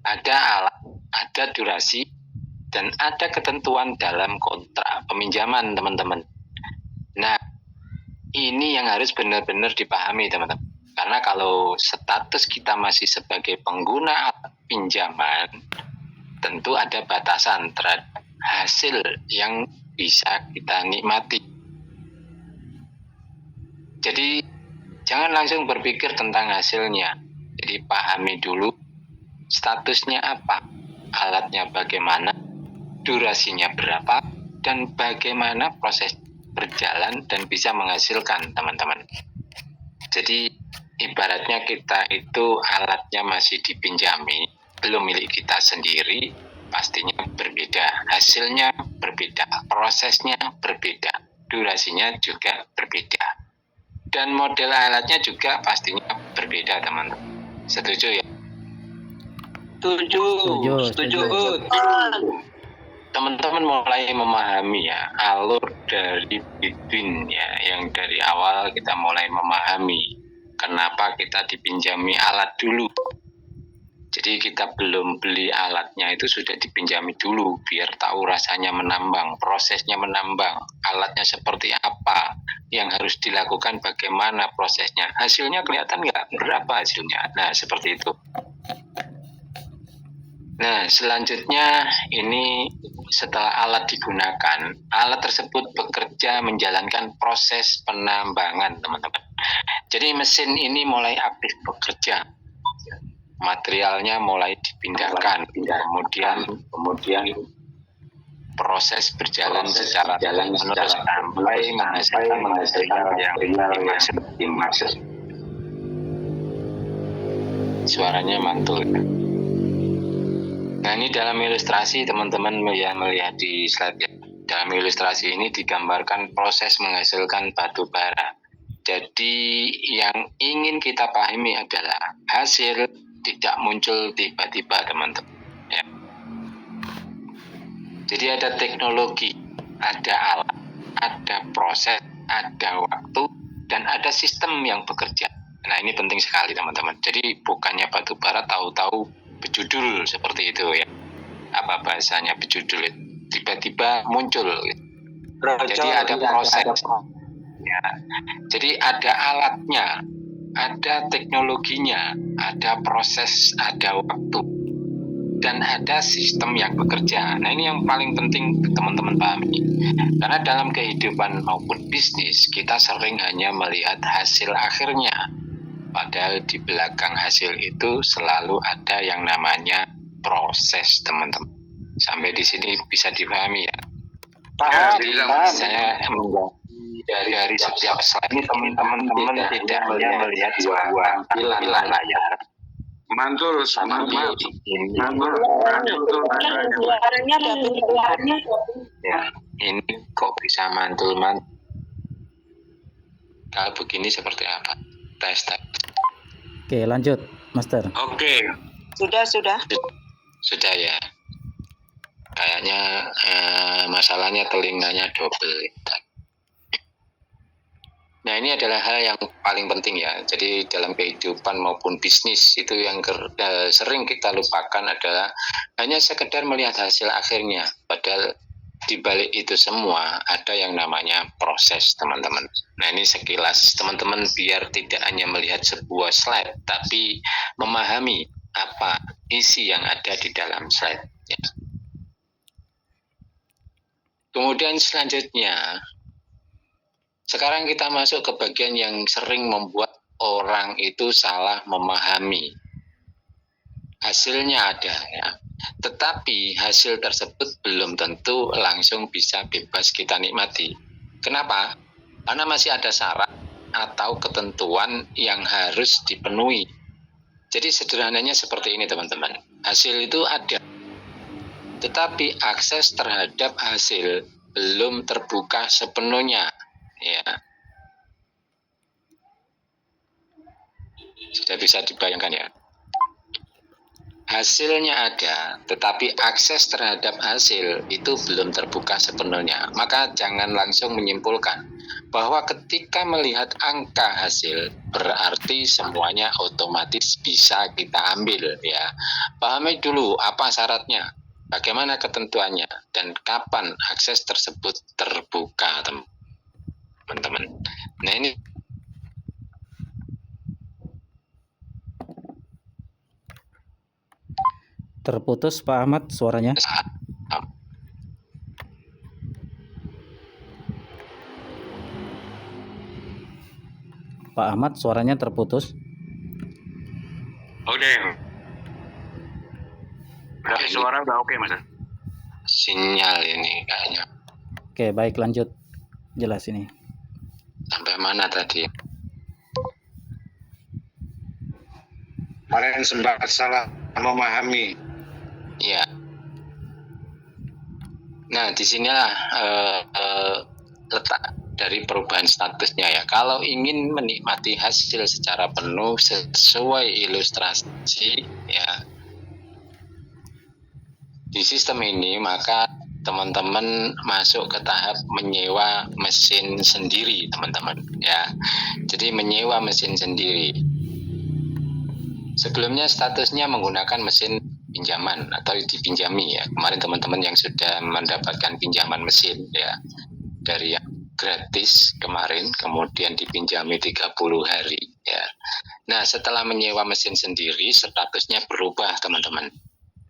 ada alat, ada durasi, dan ada ketentuan dalam kontrak peminjaman, teman-teman. Nah, ini yang harus benar-benar dipahami, teman-teman. Karena kalau status kita masih sebagai pengguna alat pinjaman, tentu ada batasan terhadap hasil yang bisa kita nikmati. Jadi, jangan langsung berpikir tentang hasilnya. Jadi, pahami dulu statusnya apa, alatnya bagaimana, durasinya berapa, dan bagaimana proses berjalan dan bisa menghasilkan, teman-teman. Jadi ibaratnya kita itu alatnya masih dipinjami, belum milik kita sendiri, pastinya berbeda, hasilnya berbeda, prosesnya berbeda, durasinya juga berbeda, dan model alatnya juga pastinya berbeda, teman-teman. Setuju ya? Setuju. Teman-teman mulai memahami ya alur dari Bitwin ya, yang dari awal kita mulai memahami kenapa kita dipinjami alat dulu. Jadi kita belum beli alatnya itu sudah dipinjami dulu biar tahu rasanya menambang, prosesnya menambang, alatnya seperti apa, yang harus dilakukan bagaimana prosesnya. Hasilnya kelihatan nggak? Berapa hasilnya? Nah, seperti itu. Nah, selanjutnya ini setelah alat digunakan, alat tersebut bekerja menjalankan proses penambangan, teman-teman. Jadi mesin ini mulai aktif bekerja, materialnya mulai dipindahkan, kemudian proses berjalan secara terus sampai menghasilkan yang dimaksud. Suaranya mantul. Nah, ini dalam ilustrasi teman-teman melihat di slide ya. Dalam ilustrasi ini digambarkan proses menghasilkan batu bara. Jadi yang ingin kita pahami adalah hasil tidak muncul tiba-tiba, teman-teman. Ya. Jadi ada teknologi, ada alat, ada proses, ada waktu, dan ada sistem yang bekerja. Nah, ini penting sekali, teman-teman. Jadi bukannya batu bara tahu-tahu bejudul seperti itu ya, apa bahasanya bejudul, tiba-tiba muncul. Jadi ada proses ya. Jadi ada alatnya, ada teknologinya, ada proses, ada waktu, dan ada sistem yang bekerja. Nah, ini yang paling penting teman-teman pahami, karena dalam kehidupan maupun bisnis kita sering hanya melihat hasil akhirnya. Padahal di belakang hasil itu selalu ada yang namanya proses, teman-teman. Sampai di sini bisa dipahami ya? Jadi saya dari setiap slide ini teman-teman tidak hanya melihat sebuah tampilan layar. Mantul. Ya, ini kok bisa mantul. Kalau begini seperti apa? Tes. Oke, lanjut, Master. Oke. Sudah ya. Kayaknya masalahnya telinganya double. Nah, ini adalah hal yang paling penting ya. Jadi dalam kehidupan maupun bisnis itu yang sering kita lupakan adalah hanya sekedar melihat hasil akhirnya. Padahal di balik itu semua ada yang namanya proses, teman-teman. Nah, ini sekilas teman-teman biar tidak hanya melihat sebuah slide, tapi memahami apa isi yang ada di dalam slide. Ya. Kemudian selanjutnya, sekarang kita masuk ke bagian yang sering membuat orang itu salah memahami. Hasilnya ada ya, tetapi hasil tersebut belum tentu langsung bisa bebas kita nikmati. Kenapa? Karena masih ada syarat atau ketentuan yang harus dipenuhi. Jadi sederhananya seperti ini, teman-teman. Hasil itu ada, tetapi akses terhadap hasil belum terbuka sepenuhnya. Ya, sudah bisa dibayangkan ya. Hasilnya ada, tetapi akses terhadap hasil itu belum terbuka sepenuhnya. Maka jangan langsung menyimpulkan bahwa ketika melihat angka hasil berarti semuanya otomatis bisa kita ambil ya. Pahami dulu apa syaratnya, bagaimana ketentuannya, dan kapan akses tersebut terbuka, teman-teman. Nah, ini Terputus Pak Ahmad suaranya. Pak Ahmad suaranya terputus. Oke. Berarti suara udah oke, Mas. sinyal ini kayaknya. Oke, baik, lanjut. Jelas ini. Sampai mana tadi? Kemarin sempat salah memahami. Ya. Nah, disinilah letak dari perubahan statusnya ya. Kalau ingin menikmati hasil secara penuh sesuai ilustrasi ya di sistem ini, maka teman-teman masuk ke tahap menyewa mesin sendiri, teman-teman ya. Jadi menyewa mesin sendiri. Sebelumnya statusnya menggunakan mesin pinjaman atau dipinjami ya. Kemarin teman-teman yang sudah mendapatkan pinjaman mesin ya dari yang gratis kemarin, kemudian dipinjami 30 hari ya. Nah, setelah menyewa mesin sendiri, statusnya berubah, teman-teman.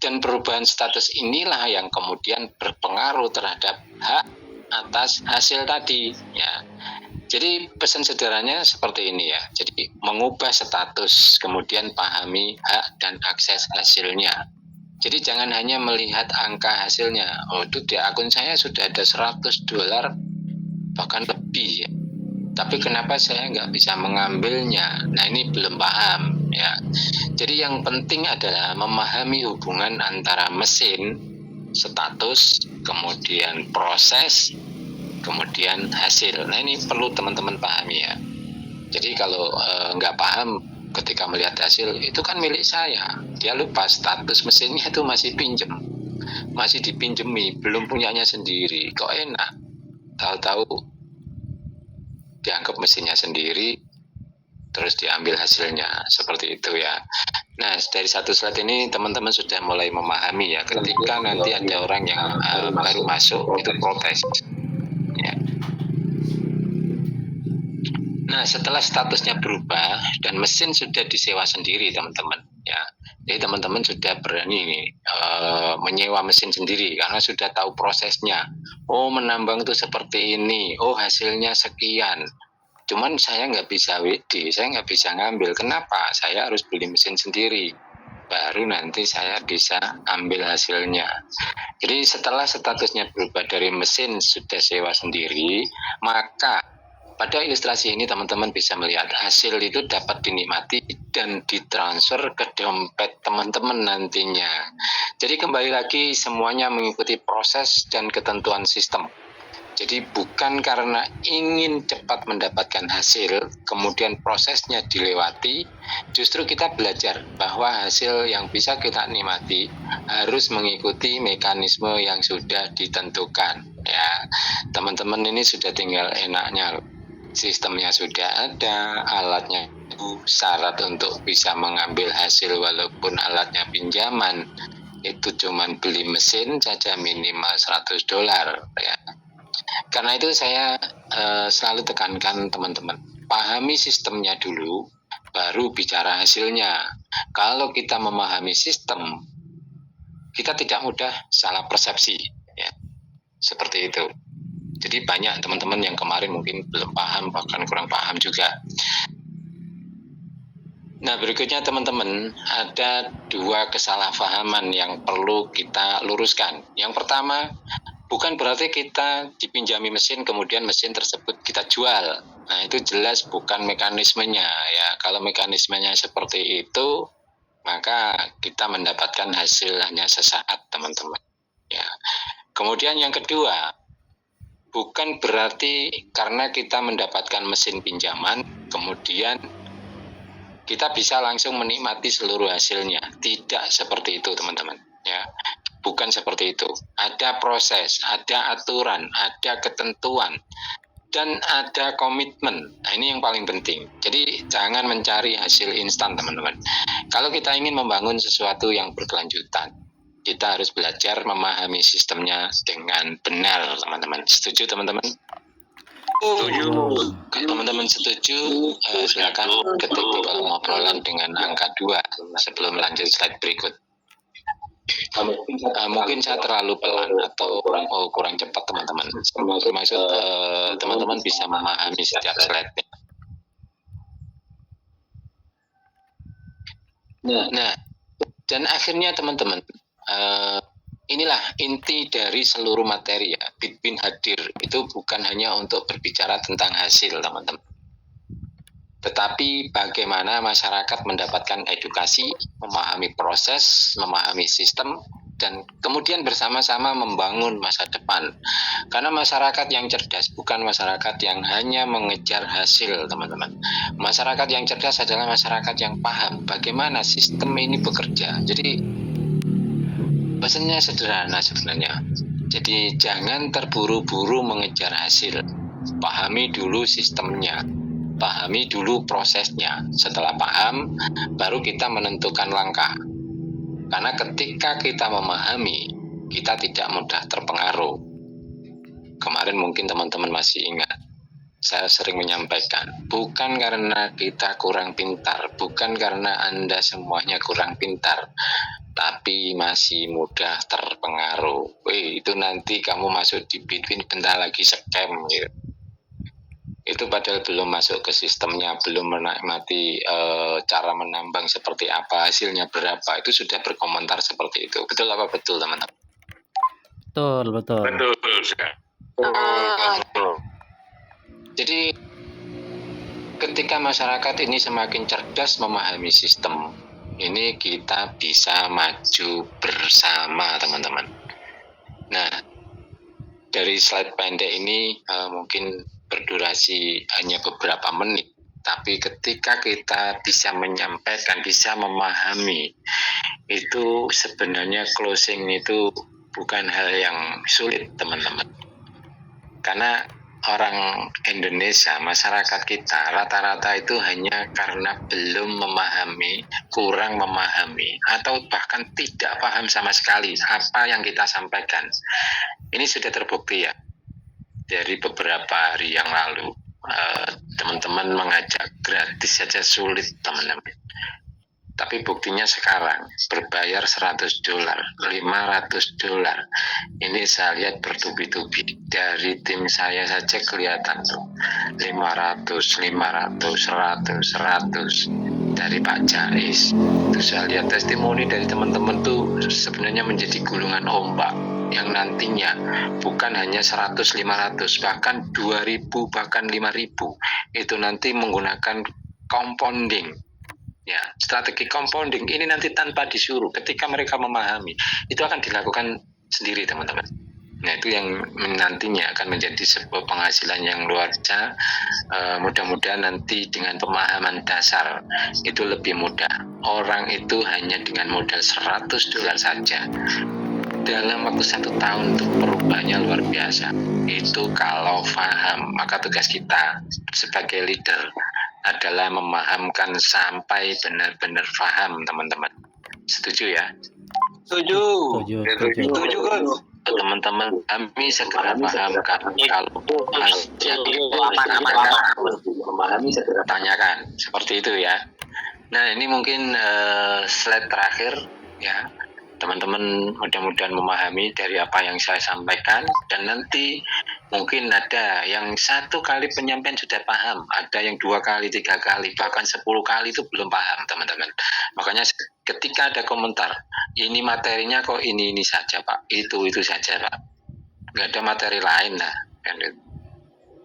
Dan perubahan status inilah yang kemudian berpengaruh terhadap hak atas hasil tadi ya. Jadi pesan sederhananya seperti ini ya. Jadi mengubah status, kemudian pahami hak dan akses hasilnya. Jadi jangan hanya melihat angka hasilnya. Oh, itu di akun saya sudah ada $100 bahkan lebih ya. Tapi kenapa saya nggak bisa mengambilnya? Nah, ini belum paham ya. Jadi yang penting adalah memahami hubungan antara mesin, status, kemudian proses, kemudian hasil. Nah, ini perlu teman-teman pahami ya. Jadi kalau nggak paham ketika melihat hasil, itu kan milik saya. Dia lupa status mesinnya itu masih pinjem, masih dipinjemi, belum punyanya sendiri. Kok enak? Tahu-tahu dianggap mesinnya sendiri, terus diambil hasilnya. Seperti itu ya. Nah, dari satu slide ini teman-teman sudah mulai memahami ya. Ketika nanti ada orang yang baru masuk, itu protes. Ya. Nah, setelah statusnya berubah dan mesin sudah disewa sendiri, teman-teman, ya. Jadi teman-teman sudah berani menyewa mesin sendiri karena sudah tahu prosesnya. Oh, menambang itu seperti ini. Oh, hasilnya sekian. Cuman saya nggak bisa WD, saya nggak bisa ngambil. Kenapa? Saya harus beli mesin sendiri. Baru nanti saya bisa ambil hasilnya. Jadi setelah statusnya berubah dari mesin sudah sewa sendiri, maka pada ilustrasi ini teman-teman bisa melihat hasil itu dapat dinikmati dan ditransfer ke dompet teman-teman nantinya. Jadi kembali lagi semuanya mengikuti proses dan ketentuan sistem. Jadi bukan karena ingin cepat mendapatkan hasil, kemudian prosesnya dilewati, justru kita belajar bahwa hasil yang bisa kita nikmati harus mengikuti mekanisme yang sudah ditentukan. Ya, teman-teman ini sudah tinggal enaknya. Sistemnya sudah ada, alatnya itu syarat untuk bisa mengambil hasil walaupun alatnya pinjaman. Itu cuman beli mesin saja minimal $100 ya. Karena itu saya selalu tekankan teman-teman, pahami sistemnya dulu, baru bicara hasilnya. Kalau kita memahami sistem, kita tidak mudah salah persepsi, ya. Seperti itu. Jadi banyak teman-teman yang kemarin mungkin belum paham, bahkan kurang paham juga. Nah, berikutnya teman-teman, ada dua kesalahpahaman yang perlu kita luruskan. Yang pertama, bukan berarti kita dipinjami mesin kemudian mesin tersebut kita jual. Nah, itu jelas bukan mekanismenya ya. Kalau mekanismenya seperti itu, maka kita mendapatkan hasil hanya sesaat, teman-teman. Ya. Kemudian yang kedua, bukan berarti karena kita mendapatkan mesin pinjaman, kemudian kita bisa langsung menikmati seluruh hasilnya. Tidak seperti itu, teman-teman. Ya. Bukan seperti itu. Ada proses, ada aturan, ada ketentuan. dan ada komitmen. Nah, ini yang paling penting. Jadi jangan mencari hasil instan, teman-teman. Kalau kita ingin membangun sesuatu yang berkelanjutan, kita harus belajar memahami sistemnya dengan benar, teman-teman. Setuju, teman-teman? Setuju. Kalau teman-teman setuju, silakan ketik di kolom obrolan dengan angka 2 sebelum lanjut slide berikut. Mungkin saya terlalu pelan atau kurang cepat, teman-teman. Termasuk teman-teman bisa memahami setiap slide-nya. Nah, dan akhirnya teman-teman, inilah inti dari seluruh materi ya. Bitbin hadir itu bukan hanya untuk berbicara tentang hasil, teman-teman, tetapi bagaimana masyarakat mendapatkan edukasi, memahami proses, memahami sistem, dan kemudian bersama-sama membangun masa depan. Karena masyarakat yang cerdas bukan masyarakat yang hanya mengejar hasil, teman-teman. Masyarakat yang cerdas adalah masyarakat yang paham bagaimana sistem ini bekerja. Jadi pesannya sederhana sebenarnya. Jadi jangan terburu-buru mengejar hasil. Pahami dulu sistemnya. Pahami dulu prosesnya. Setelah paham, baru kita menentukan langkah. Karena ketika kita memahami, kita tidak mudah terpengaruh. Kemarin mungkin teman-teman masih ingat, saya sering menyampaikan, bukan karena kita kurang pintar, bukan karena Anda semuanya kurang pintar, tapi masih mudah terpengaruh. Itu nanti kamu masuk di Bitbin bentar lagi scam gitu. Itu padahal belum masuk ke sistemnya, belum menikmati cara menambang seperti apa, hasilnya berapa, itu sudah berkomentar seperti itu. Betul apa betul, teman-teman? Betul. Jadi ketika masyarakat ini semakin cerdas memahami sistem, ini kita bisa maju bersama, teman-teman. Nah, dari slide pendek ini mungkin berdurasi hanya beberapa menit, tapi ketika kita bisa menyampaikan, bisa memahami, itu sebenarnya closing itu bukan hal yang sulit, teman-teman. Karena orang Indonesia, masyarakat kita rata-rata itu hanya karena belum memahami, kurang memahami, atau bahkan tidak paham sama sekali apa yang kita sampaikan. Ini sudah terbukti ya. Dari beberapa hari yang lalu, teman-teman mengajak gratis saja sulit, teman-teman. Tapi buktinya sekarang berbayar $100, $500. Ini saya lihat bertubi-tubi. Dari tim saya saja kelihatan tuh 500, 100. Dari Pak Jais. Itu saya lihat testimoni dari teman-teman tuh sebenarnya menjadi gulungan ombak yang nantinya bukan hanya 100, 500, bahkan 2.000, bahkan 5.000. Itu nanti menggunakan compounding. Ya, strategi compounding ini nanti tanpa disuruh, ketika mereka memahami, itu akan dilakukan sendiri, teman-teman. Nah, itu yang nantinya akan menjadi sebuah penghasilan yang luar biasa. Mudah-mudahan nanti dengan pemahaman dasar itu lebih mudah. Orang itu hanya dengan modal $100 saja dalam waktu 1 tahun untuk perubahannya luar biasa. Itu kalau paham, maka tugas kita sebagai leader adalah memahamkan sampai benar-benar paham, teman-teman. Setuju ya? Setuju. Teman-teman, kami segera pahamkan. Kalau memahami segera tanyakan. Seperti itu ya. Nah, ini mungkin slide terakhir ya. Teman-teman mudah-mudahan memahami dari apa yang saya sampaikan, dan nanti mungkin ada yang 1 kali penyampaian sudah paham, ada yang 2 kali, 3 kali, bahkan 10 kali itu belum paham, teman-teman. Makanya ketika ada komentar, ini materinya kok ini saja Pak, itu saja Pak, nggak ada materi lain lah.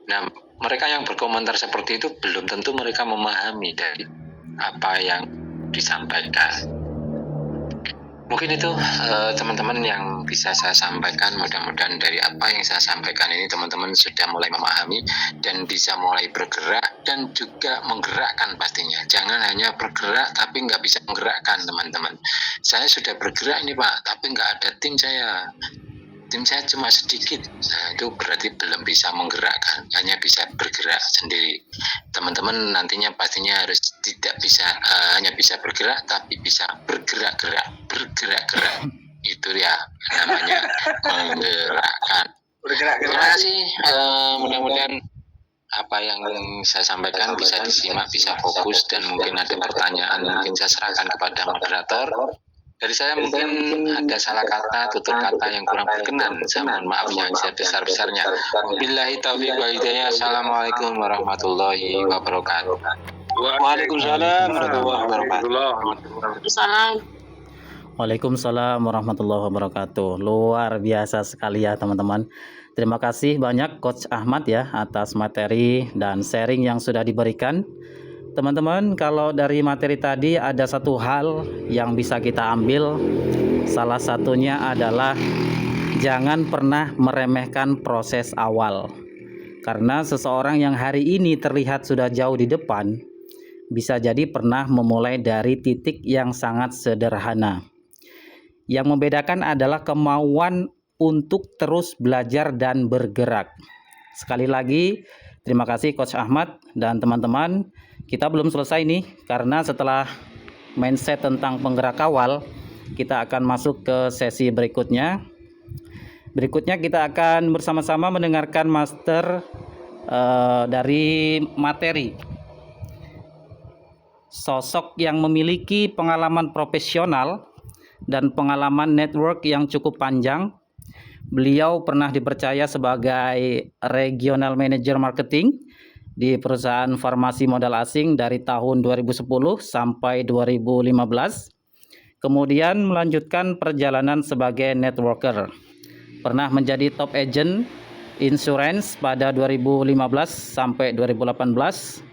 Nah, mereka yang berkomentar seperti itu belum tentu mereka memahami dari apa yang disampaikan. Mungkin itu teman-teman yang bisa saya sampaikan. Mudah-mudahan dari apa yang saya sampaikan ini teman-teman sudah mulai memahami dan bisa mulai bergerak dan juga menggerakkan pastinya. Jangan hanya bergerak tapi nggak bisa menggerakkan, teman-teman. Saya sudah bergerak ini Pak, tapi nggak ada tim saya. tim saya cuma sedikit. Nah, itu berarti belum bisa menggerakkan, hanya bisa bergerak sendiri. Teman-teman nantinya pastinya harus tidak bisa hanya bisa bergerak, tapi bisa bergerak-gerak. Itu ya namanya menggerakkan. Terima kasih. Mudah-mudahan apa yang saya sampaikan bisa disimak, bisa fokus, dan mungkin ada pertanyaan mungkin saya serahkan kepada moderator. Dari saya mungkin ada salah kata, tutur kata yang kurang berkenan. Saya mohon maaf yang sebesar-besarnya. Billahi taufiq wal hidayah. Assalamualaikum warahmatullahi wabarakatuh. Waalaikumsalam warahmatullahi wabarakatuh. Waalaikumsalam warahmatullahi wabarakatuh. Luar biasa sekali ya teman-teman. Terima kasih banyak Coach Ahmad ya atas materi dan sharing yang sudah diberikan. Teman-teman, kalau dari materi tadi ada satu hal yang bisa kita ambil. Salah satunya adalah jangan pernah meremehkan proses awal. Karena seseorang yang hari ini terlihat sudah jauh di depan, bisa jadi pernah memulai dari titik yang sangat sederhana. Yang membedakan adalah kemauan untuk terus belajar dan bergerak. Sekali lagi, terima kasih Coach Ahmad dan teman-teman. Kita belum selesai nih, karena setelah mindset tentang penggerak awal, kita akan masuk ke sesi berikutnya. Berikutnya kita akan bersama-sama mendengarkan master dari materi sosok yang memiliki pengalaman profesional dan pengalaman network yang cukup panjang. Beliau pernah dipercaya sebagai Regional Manager Marketing di perusahaan farmasi modal asing dari tahun 2010 sampai 2015. Kemudian melanjutkan perjalanan sebagai networker. Pernah menjadi top agent insurance pada 2015 sampai 2018.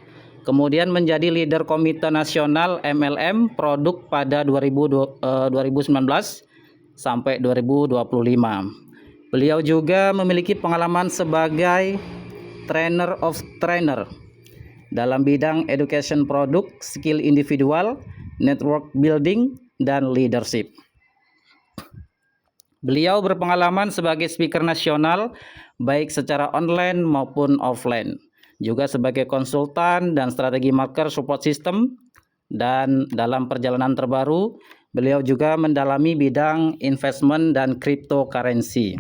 Kemudian menjadi leader komite nasional MLM produk pada 2019 sampai 2025. Beliau juga memiliki pengalaman sebagai trainer of trainer dalam bidang education produk, skill individual, network building, dan leadership. Beliau berpengalaman sebagai speaker nasional baik secara online maupun offline, juga sebagai konsultan dan strategi marketer support system. Dan dalam perjalanan terbaru, beliau juga mendalami bidang investment dan cryptocurrency.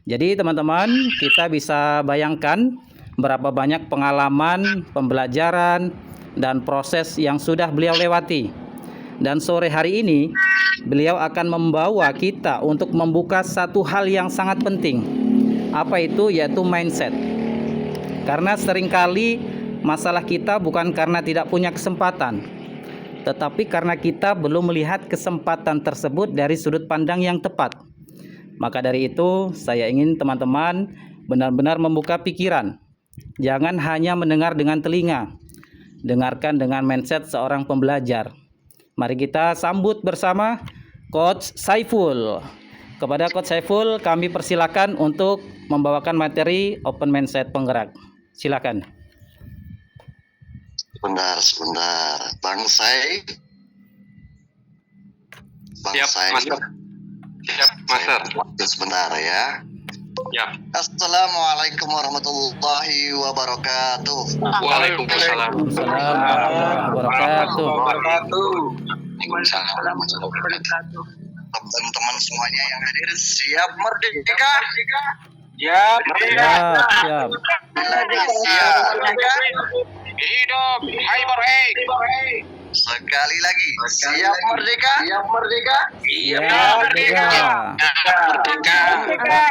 Jadi teman-teman, kita bisa bayangkan berapa banyak pengalaman, pembelajaran, dan proses yang sudah beliau lewati. Dan sore hari ini, beliau akan membawa kita untuk membuka satu hal yang sangat penting. Apa itu? Yaitu mindset. Karena seringkali masalah kita bukan karena tidak punya kesempatan, tetapi karena kita belum melihat kesempatan tersebut dari sudut pandang yang tepat. Maka dari itu, saya ingin teman-teman benar-benar membuka pikiran. Jangan hanya mendengar dengan telinga. Dengarkan dengan mindset seorang pembelajar. Mari kita sambut bersama Coach Saiful. Kepada Coach Saiful, kami persilakan untuk membawakan materi Open Mindset Penggerak. Silakan. Sebentar. Bang Sai. Siap, Master. Siap, Master. Sebentar ya. Ya. Assalamualaikum warahmatullahi wabarakatuh. Waalaikumsalam. Wabarakatuh. Waalaikumsalam warahmatullahi wabarakatuh. Teman-teman semuanya yang hadir siap merdeka? Ya, Siap. Siap. Hidup Hyperhake. Sekali lagi, siap merdeka? Iya, Merdeka. Merdeka. Merdeka.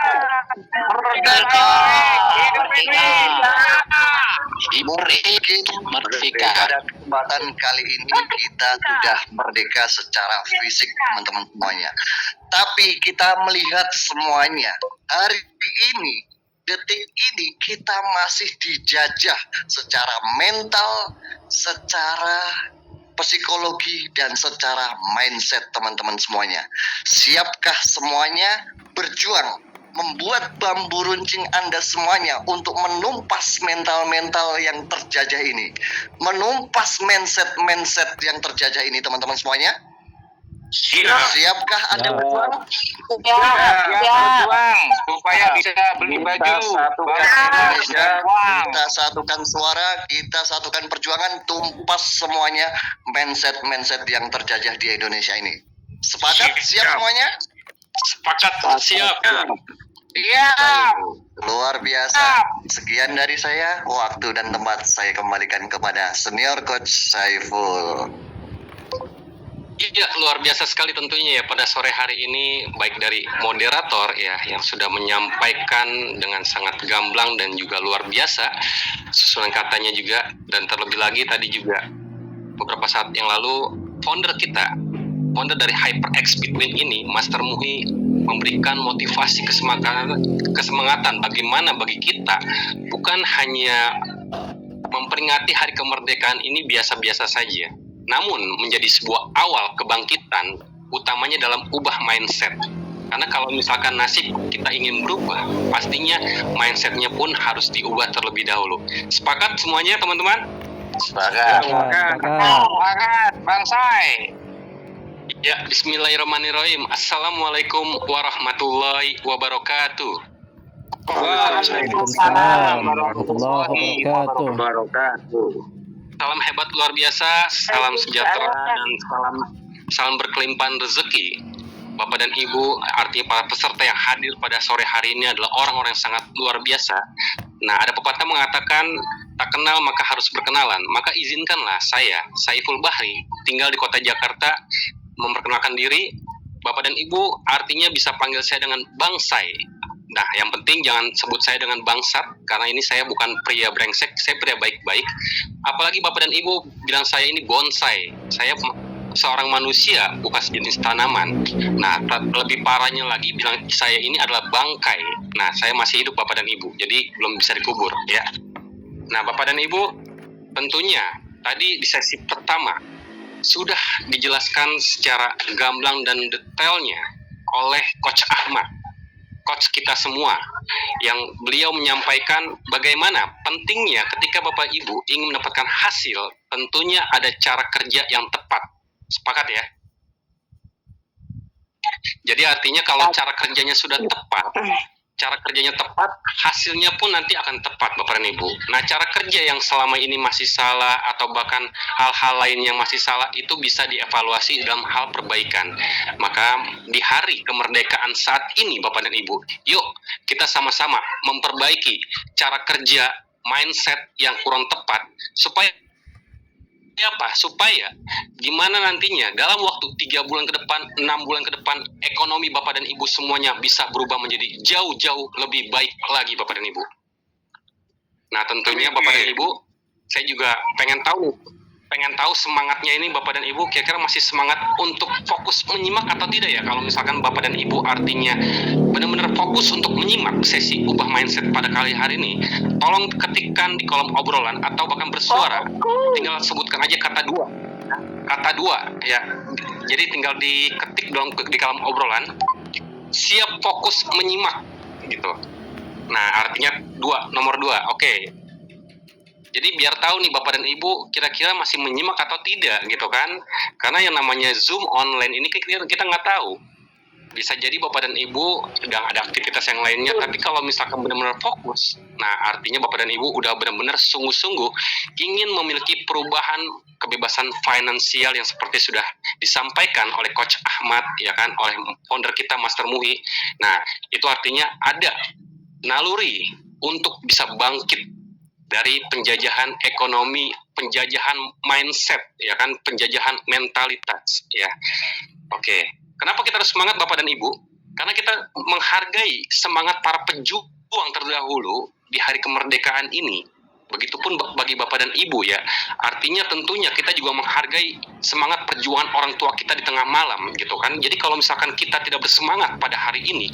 Pada kesempatan kali ini kita sudah merdeka secara fisik, teman-teman semuanya. Tapi kita melihat semuanya. Hari ini, detik ini kita masih dijajah secara mental, secara psikologi, dan secara mindset, teman-teman semuanya. Siapkah semuanya berjuang membuat bambu runcing Anda semuanya untuk menumpas mental-mental yang terjajah ini, menumpas mindset yang terjajah ini, teman-teman semuanya? Siapkah Anda Ya. berjuang? Berjuang supaya bisa beli baju. Kita satukan suara, kita satukan perjuangan, tumpas semuanya mindset yang terjajah di Indonesia ini. Sepakat? Siap semuanya? Sepakat. Siap. Iya. Luar biasa. Sekian dari saya. Waktu dan tempat saya kembalikan kepada senior coach Saiful. Iya, luar biasa sekali tentunya ya pada sore hari ini, baik dari moderator ya yang sudah menyampaikan dengan sangat gamblang dan juga luar biasa susunan katanya juga, dan terlebih lagi tadi juga beberapa saat yang lalu founder dari HyperX Bitwin ini, Master Muhi, memberikan motivasi kesemangatan bagaimana bagi kita bukan hanya memperingati hari kemerdekaan ini biasa-biasa saja, namun menjadi sebuah awal kebangkitan, utamanya dalam ubah mindset. Karena kalau misalkan nasib kita ingin berubah, pastinya mindsetnya pun harus diubah terlebih dahulu. Sepakat semuanya teman-teman? Sepakat. Semangat, Bangsai. Ya, bismillahirrahmanirrahim. Assalamualaikum warahmatullahi wabarakatuh. Waalaikumsalam warahmatullahi wabarakatuh. Salam hebat luar biasa, salam sejahtera, dan salam berkelimpahan rezeki. Bapak dan Ibu, artinya para peserta yang hadir pada sore hari ini adalah orang-orang yang sangat luar biasa. Nah, ada pepatah mengatakan, tak kenal maka harus berkenalan. Maka izinkanlah saya, Saiful Bahri, tinggal di kota Jakarta, memperkenalkan diri. Bapak dan Ibu, artinya bisa panggil saya dengan Bangsai. Nah, yang penting jangan sebut saya dengan bangsat, karena ini saya bukan pria brengsek, saya pria baik-baik. Apalagi Bapak dan Ibu bilang saya ini bonsai. Saya seorang manusia, bukan sejenis tanaman. Nah, lebih parahnya lagi bilang saya ini adalah bangkai. Nah, saya masih hidup Bapak dan Ibu, jadi belum bisa dikubur ya. Nah, Bapak dan Ibu, tentunya tadi di sesi pertama sudah dijelaskan secara gamblang dan detailnya oleh Coach Ahmad, coach kita semua, yang beliau menyampaikan bagaimana pentingnya ketika Bapak Ibu ingin mendapatkan hasil, tentunya ada cara kerja yang tepat. Sepakat ya? Jadi artinya kalau cara kerjanya sudah tepat, hasilnya pun nanti akan tepat Bapak dan Ibu. Nah, cara kerja yang selama ini masih salah atau bahkan hal-hal lain yang masih salah itu bisa dievaluasi dalam hal perbaikan. Maka di hari kemerdekaan saat ini Bapak dan Ibu, yuk kita sama-sama memperbaiki cara kerja, mindset yang kurang tepat supaya gimana nantinya dalam waktu 3 bulan ke depan, 6 bulan ke depan, ekonomi Bapak dan Ibu semuanya bisa berubah menjadi jauh-jauh lebih baik lagi Bapak dan Ibu. Nah, tentunya Bapak dan Ibu, saya juga pengen tahu semangatnya ini Bapak dan Ibu kira-kira masih semangat untuk fokus menyimak atau tidak ya. Kalau misalkan Bapak dan Ibu artinya benar-benar fokus untuk menyimak sesi ubah mindset pada kali hari ini, tolong ketikkan di kolom obrolan atau bahkan bersuara, tinggal sebutkan aja kata dua ya. Jadi tinggal diketik di kolom obrolan, siap fokus menyimak gitu. Nah, artinya nomor 2. Oke. Jadi biar tahu nih Bapak dan Ibu kira-kira masih menyimak atau tidak gitu kan. Karena yang namanya Zoom online ini kita nggak tahu. Bisa jadi Bapak dan Ibu sedang ada aktivitas yang lainnya, tapi kalau misalkan benar-benar fokus, nah artinya Bapak dan Ibu udah benar-benar sungguh-sungguh ingin memiliki perubahan kebebasan finansial yang seperti sudah disampaikan oleh Coach Ahmad ya kan, oleh founder kita Master Muhi. Nah, itu artinya ada naluri untuk bisa bangkit dari penjajahan ekonomi, penjajahan mindset, ya kan, penjajahan mentalitas, ya. Oke, kenapa kita harus semangat Bapak dan Ibu? Karena kita menghargai semangat para pejuang terdahulu di hari kemerdekaan ini. Begitupun bagi Bapak dan Ibu ya. Artinya tentunya kita juga menghargai semangat perjuangan orang tua kita di tengah malam, gitu kan. Jadi kalau misalkan kita tidak bersemangat pada hari ini,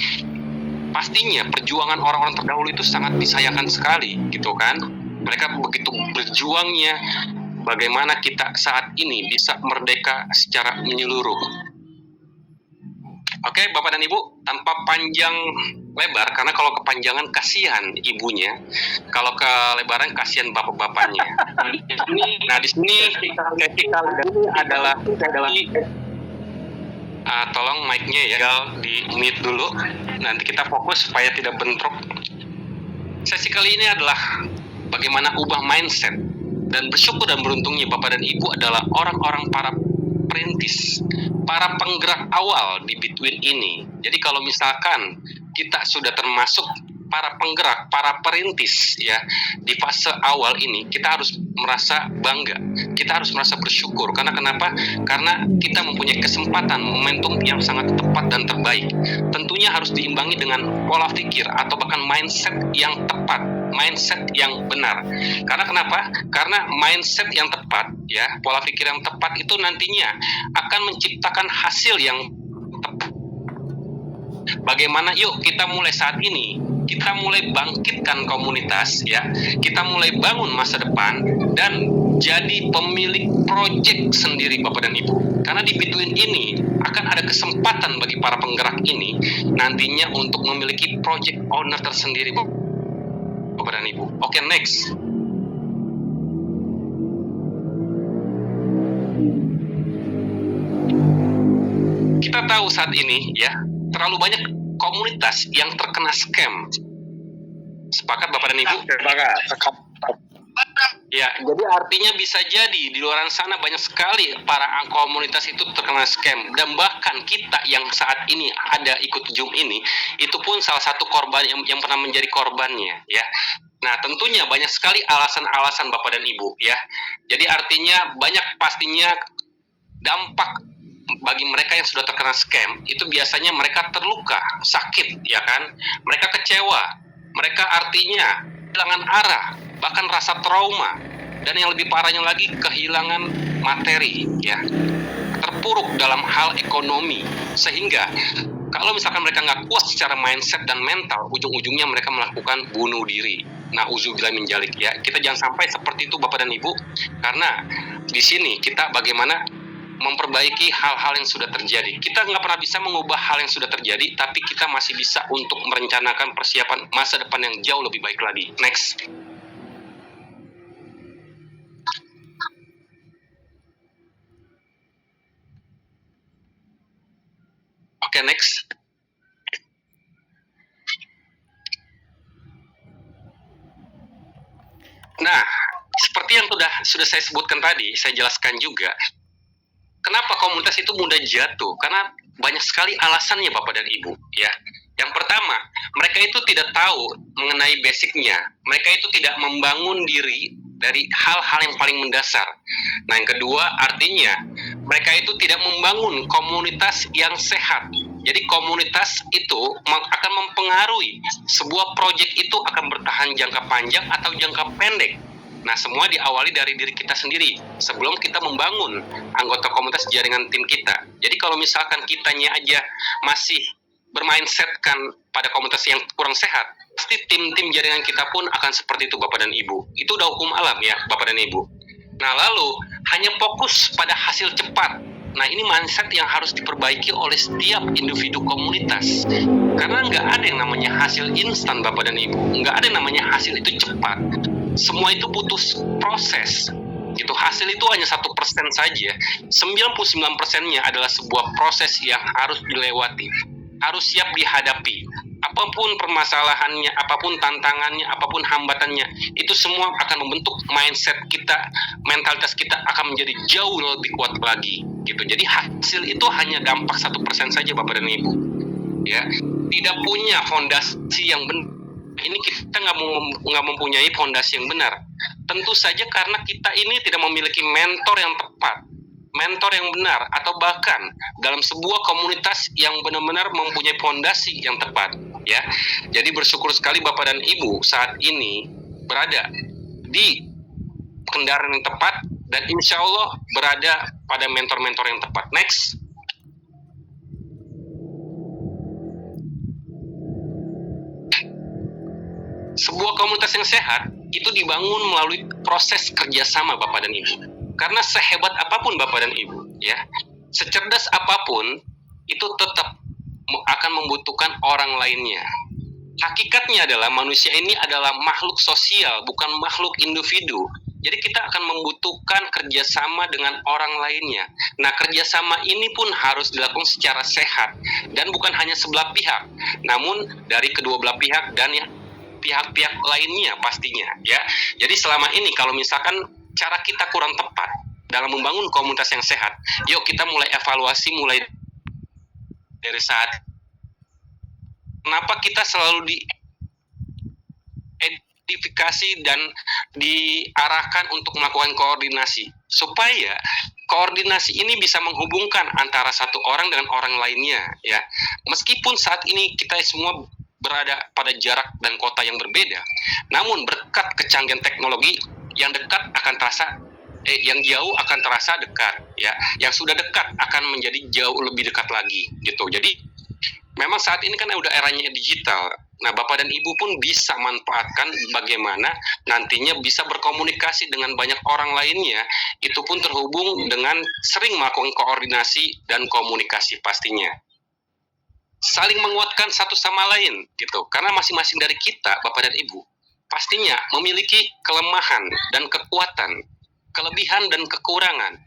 pastinya perjuangan orang-orang terdahulu itu sangat disayangkan sekali, gitu kan. Mereka begitu berjuangnya bagaimana kita saat ini bisa merdeka secara menyeluruh. Oke, Bapak dan Ibu, tanpa panjang lebar, karena kalau kepanjangan kasihan ibunya, kalau kelebaran kasihan bapak-bapaknya. Nah, di sini adalah Tolong mic-nya ya, tinggal di mute dulu. Nanti kita fokus supaya tidak bentrok. Sesi kali ini adalah bagaimana ubah mindset. Dan bersyukur dan beruntungnya Bapak dan Ibu adalah orang-orang para perintis, para penggerak awal di Between ini. Jadi kalau misalkan kita sudah termasuk para penggerak, para perintis ya di fase awal ini, kita harus merasa bangga, kita harus merasa bersyukur. Karena kenapa? Karena kita mempunyai kesempatan, momentum yang sangat tepat dan terbaik. Tentunya harus diimbangi dengan pola pikir atau bahkan mindset yang tepat, mindset yang benar. Karena kenapa? Karena mindset yang tepat ya, pola pikir yang tepat itu nantinya akan menciptakan hasil yang tepat. Bagaimana? Yuk kita mulai saat ini, kita mulai bangkitkan komunitas ya, kita mulai bangun masa depan dan jadi pemilik project sendiri Bapak dan Ibu. Karena di Between ini akan ada kesempatan bagi para penggerak ini nantinya untuk memiliki project owner tersendiri Bapak dan Ibu. Oke, next. Kita tahu saat ini ya, terlalu banyak komunitas yang terkena scam. Sepakat Bapak dan Ibu? Ya, jadi artinya bisa jadi di luar sana banyak sekali para komunitas itu terkena scam, dan bahkan kita yang saat ini ada ikut Zoom ini, itu pun salah satu korban yang pernah menjadi korbannya ya. Nah, tentunya banyak sekali alasan-alasan Bapak dan Ibu ya. Jadi artinya banyak pastinya dampak bagi mereka yang sudah terkena scam. Itu biasanya mereka terluka, sakit ya kan, mereka kecewa, mereka artinya kehilangan arah, bahkan rasa trauma, dan yang lebih parahnya lagi kehilangan materi ya, terpuruk dalam hal ekonomi. Sehingga kalau misalkan mereka nggak kuat secara mindset dan mental, ujung-ujungnya mereka melakukan bunuh diri. Nah, uzubillah min dzalik ya. Kita jangan sampai seperti itu Bapak dan Ibu, karena di sini kita bagaimana memperbaiki hal-hal yang sudah terjadi. Kita nggak pernah bisa mengubah hal yang sudah terjadi, tapi kita masih bisa untuk merencanakan persiapan masa depan yang jauh lebih baik lagi. Next. Oke, next. Nah, seperti yang sudah saya sebutkan tadi, saya jelaskan juga, kenapa komunitas itu mudah jatuh? Karena banyak sekali alasannya Bapak dan Ibu ya. Yang pertama, mereka itu tidak tahu mengenai basicnya. Mereka itu tidak membangun diri dari hal-hal yang paling mendasar. Nah, yang kedua, artinya mereka itu tidak membangun komunitas yang sehat. Jadi komunitas itu akan mempengaruhi sebuah proyek itu akan bertahan jangka panjang atau jangka pendek. Nah, semua diawali dari diri kita sendiri sebelum kita membangun anggota komunitas jaringan tim kita. Jadi kalau misalkan kitanya aja masih bermindsetkan pada komunitas yang kurang sehat, pasti tim-tim jaringan kita pun akan seperti itu Bapak dan Ibu. Itu udah hukum alam ya Bapak dan Ibu. Nah, lalu hanya fokus pada hasil cepat. Nah, ini mindset yang harus diperbaiki oleh setiap individu komunitas. Karena nggak ada yang namanya hasil instan Bapak dan Ibu. Nggak ada yang namanya hasil itu cepat. Semua itu butuh proses. Gitu. Hasil itu hanya 1% saja. 99%-nya adalah sebuah proses yang harus dilewati. Harus siap dihadapi. Apapun permasalahannya, apapun tantangannya, apapun hambatannya, itu semua akan membentuk mindset kita, mentalitas kita akan menjadi jauh lebih kuat lagi. Gitu. Jadi hasil itu hanya dampak 1% saja Bapak dan Ibu. Ya, tidak punya fondasi yang benar. Ini kita nggak mempunyai fondasi yang benar. Tentu saja karena kita ini tidak memiliki mentor yang tepat, mentor yang benar, atau bahkan dalam sebuah komunitas yang benar-benar mempunyai fondasi yang tepat. Ya, jadi bersyukur sekali Bapak dan Ibu saat ini berada di kendaraan yang tepat dan insya Allah berada pada mentor-mentor yang tepat. Next. Sebuah komunitas yang sehat itu dibangun melalui proses kerjasama Bapak dan Ibu. Karena sehebat apapun Bapak dan Ibu, ya, secerdas apapun itu tetap akan membutuhkan orang lainnya. Hakikatnya adalah manusia ini adalah makhluk sosial, bukan makhluk individu. Jadi kita akan membutuhkan kerjasama dengan orang lainnya. Nah, kerjasama ini pun harus dilakukan secara sehat dan bukan hanya sebelah pihak, namun dari kedua belah pihak dan ya pihak-pihak lainnya pastinya ya. Jadi selama ini kalau misalkan cara kita kurang tepat dalam membangun komunitas yang sehat, yuk kita mulai evaluasi mulai dari saat kenapa kita selalu diidentifikasi dan diarahkan untuk melakukan koordinasi, supaya koordinasi ini bisa menghubungkan antara satu orang dengan orang lainnya ya. Meskipun saat ini kita semua berada pada jarak dan kota yang berbeda, namun berkat kecanggihan teknologi yang dekat akan terasa yang jauh akan terasa dekat ya, yang sudah dekat akan menjadi jauh lebih dekat lagi gitu. Jadi memang saat ini kan udah eranya digital. Nah, Bapak dan Ibu pun bisa manfaatkan bagaimana nantinya bisa berkomunikasi dengan banyak orang lainnya, itu pun terhubung dengan sering melakukan koordinasi dan komunikasi pastinya. Saling menguatkan satu sama lain gitu. Karena masing-masing dari kita, Bapak dan Ibu, pastinya memiliki kelemahan dan kekuatan, kelebihan dan kekurangan.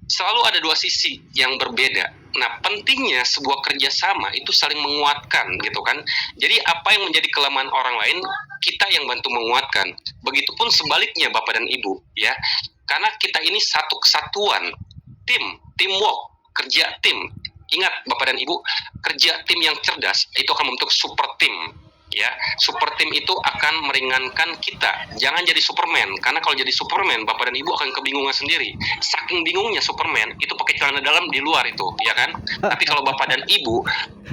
Selalu ada dua sisi yang berbeda. Nah, pentingnya sebuah kerjasama itu saling menguatkan gitu kan. Jadi apa yang menjadi kelemahan orang lain, kita yang bantu menguatkan. Begitupun sebaliknya Bapak dan Ibu ya. Karena kita ini satu kesatuan, teamwork, kerja tim. Ingat Bapak dan Ibu, kerja tim yang cerdas itu akan membentuk super tim. Ya, super tim itu akan meringankan kita. Jangan jadi Superman, karena kalau jadi Superman, Bapak dan Ibu akan kebingungan sendiri. Saking bingungnya Superman, itu pakai celana dalam di luar itu, ya kan? Tapi kalau Bapak dan Ibu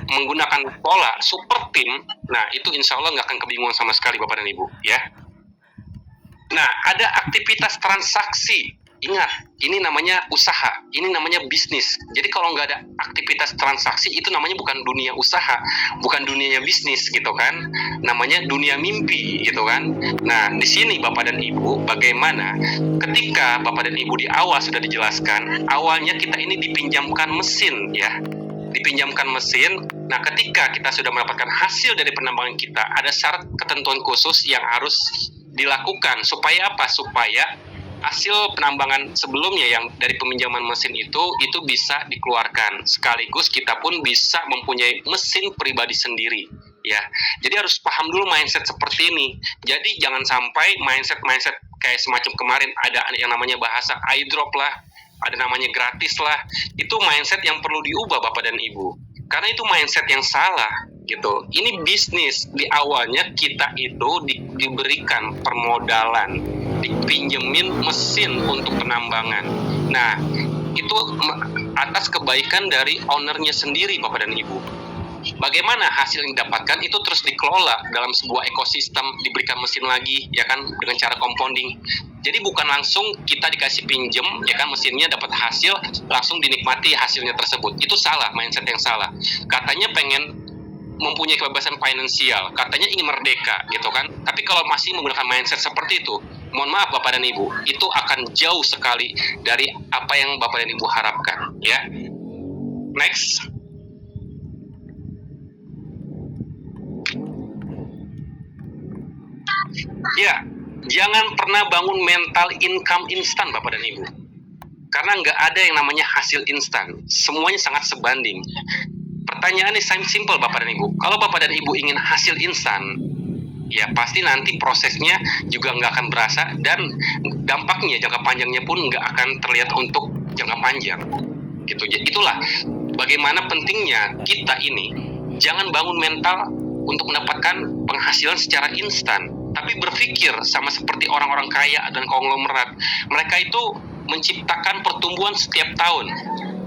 menggunakan pola super tim, nah itu insya Allah nggak akan kebingungan sama sekali Bapak dan Ibu, ya. Nah, ada aktivitas transaksi. Ingat, ini namanya usaha, ini namanya bisnis. Jadi kalau nggak ada aktivitas transaksi, itu namanya bukan dunia usaha, bukan dunianya bisnis gitu kan. Namanya dunia mimpi gitu kan. Nah, di sini Bapak dan Ibu, bagaimana ketika Bapak dan Ibu di awal sudah dijelaskan, awalnya kita ini dipinjamkan mesin ya. Dipinjamkan mesin. Nah, ketika kita sudah mendapatkan hasil dari penambangan kita, ada syarat ketentuan khusus yang harus dilakukan. Supaya apa? Supaya hasil penambangan sebelumnya yang dari peminjaman mesin itu bisa dikeluarkan. Sekaligus kita pun bisa mempunyai mesin pribadi sendiri. Ya, jadi harus paham dulu mindset seperti ini. Jadi jangan sampai mindset kayak semacam kemarin ada yang namanya bahasa iDrop lah, ada namanya gratis lah. Itu mindset yang perlu diubah Bapak dan Ibu. Karena itu mindset yang salah gitu. Ini bisnis. Di awalnya kita itu diberikan permodalan, dipinjemin mesin untuk penambangan. Nah, itu atas kebaikan dari ownernya sendiri Bapak dan Ibu. Bagaimana hasil yang didapatkan itu terus dikelola dalam sebuah ekosistem, diberikan mesin lagi ya kan, dengan cara compounding. Jadi bukan langsung kita dikasih pinjem ya kan, mesinnya dapat hasil langsung dinikmati hasilnya tersebut. Itu salah, mindset yang salah. Katanya pengen mempunyai kebebasan finansial, katanya ingin merdeka gitu kan. Tapi kalau masih menggunakan mindset seperti itu, mohon maaf Bapak dan Ibu, itu akan jauh sekali dari apa yang Bapak dan Ibu harapkan ya. Next. Ya, jangan pernah bangun mental income instan Bapak dan Ibu. Karena nggak ada yang namanya hasil instan. Semuanya sangat sebanding. Pertanyaannya simple Bapak dan Ibu. Kalau Bapak dan Ibu ingin hasil instan, ya pasti nanti prosesnya juga nggak akan berasa dan dampaknya jangka panjangnya pun nggak akan terlihat untuk jangka panjang. Gitu. Itulah bagaimana pentingnya kita ini jangan bangun mental untuk mendapatkan penghasilan secara instan, tapi berpikir sama seperti orang-orang kaya dan konglomerat. Mereka itu menciptakan pertumbuhan setiap tahun.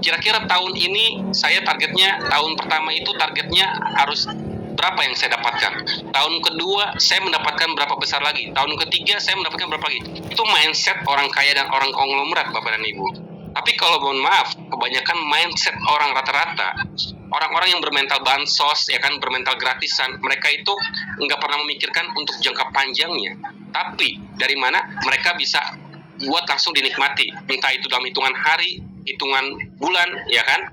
Kira-kira tahun ini saya targetnya, tahun pertama itu targetnya harus berapa yang saya dapatkan. Tahun kedua saya mendapatkan berapa besar lagi. Tahun ketiga saya mendapatkan berapa lagi. Itu mindset orang kaya dan orang konglomerat Bapak dan Ibu. Tapi kalau mohon maaf, kebanyakan mindset orang rata-rata, orang-orang yang bermental bansos, ya kan, bermental gratisan, mereka itu nggak pernah memikirkan untuk jangka panjangnya. Tapi dari mana mereka bisa buat langsung dinikmati, entah itu dalam hitungan hari, hitungan bulan, ya kan?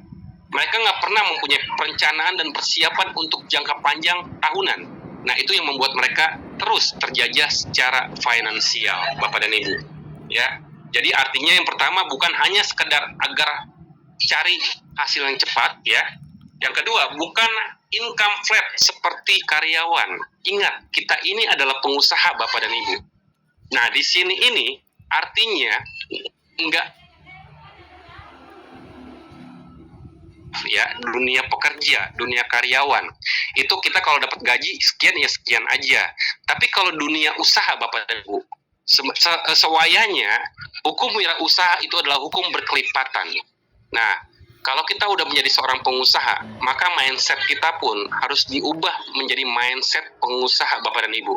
Mereka nggak pernah mempunyai perencanaan dan persiapan untuk jangka panjang tahunan. Nah, itu yang membuat mereka terus terjajah secara finansial, Bapak dan Ibu. ya. Jadi artinya yang pertama bukan hanya sekedar agar cari hasil yang cepat, ya. Yang kedua, bukan income flat seperti karyawan. Ingat, kita ini adalah pengusaha Bapak dan Ibu. Nah, di sini ini artinya enggak, ya, dunia pekerja, dunia karyawan. Itu kita kalau dapat gaji sekian ya sekian aja. Tapi kalau dunia usaha Bapak dan Ibu, sewayanya hukum wirausaha itu adalah hukum berkelipatan. Nah, kalau kita udah menjadi seorang pengusaha, maka mindset kita pun harus diubah menjadi mindset pengusaha Bapak dan Ibu,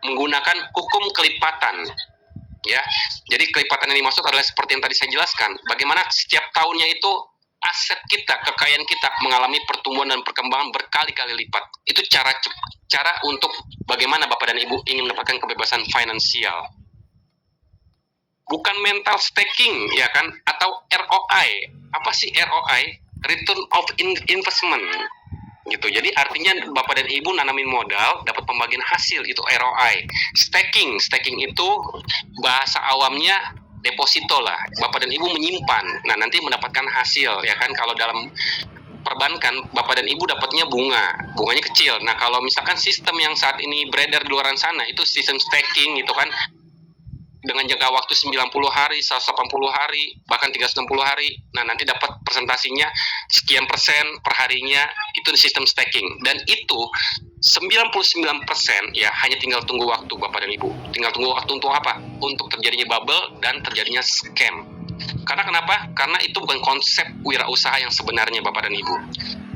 menggunakan hukum kelipatan. Ya, jadi kelipatan yang dimaksud adalah seperti yang tadi saya jelaskan, bagaimana setiap tahunnya itu aset kita, kekayaan kita mengalami pertumbuhan dan perkembangan berkali-kali lipat. Itu cara untuk bagaimana Bapak dan Ibu ingin mendapatkan kebebasan finansial. Bukan mental staking, ya kan, atau ROI. Apa sih ROI? Return of investment, gitu. Jadi artinya Bapak dan Ibu nanamin modal, dapat pembagian hasil, itu ROI. Staking itu bahasa awamnya deposito lah. Bapak dan Ibu menyimpan, nah nanti mendapatkan hasil, ya kan. Kalau dalam perbankan, Bapak dan Ibu dapatnya bunganya kecil. Nah, kalau misalkan sistem yang saat ini beredar di luar sana, itu sistem staking, gitu kan, dengan jangka waktu 90 hari, 180 hari, bahkan 360 hari. Nah, nanti dapat presentasinya sekian persen per harinya, itu di sistem staking. Dan itu 99% ya hanya tinggal tunggu waktu Bapak dan Ibu. Tinggal tunggu waktu untuk apa? Untuk terjadinya bubble dan terjadinya scam. Karena kenapa? Karena itu bukan konsep wirausaha yang sebenarnya Bapak dan Ibu.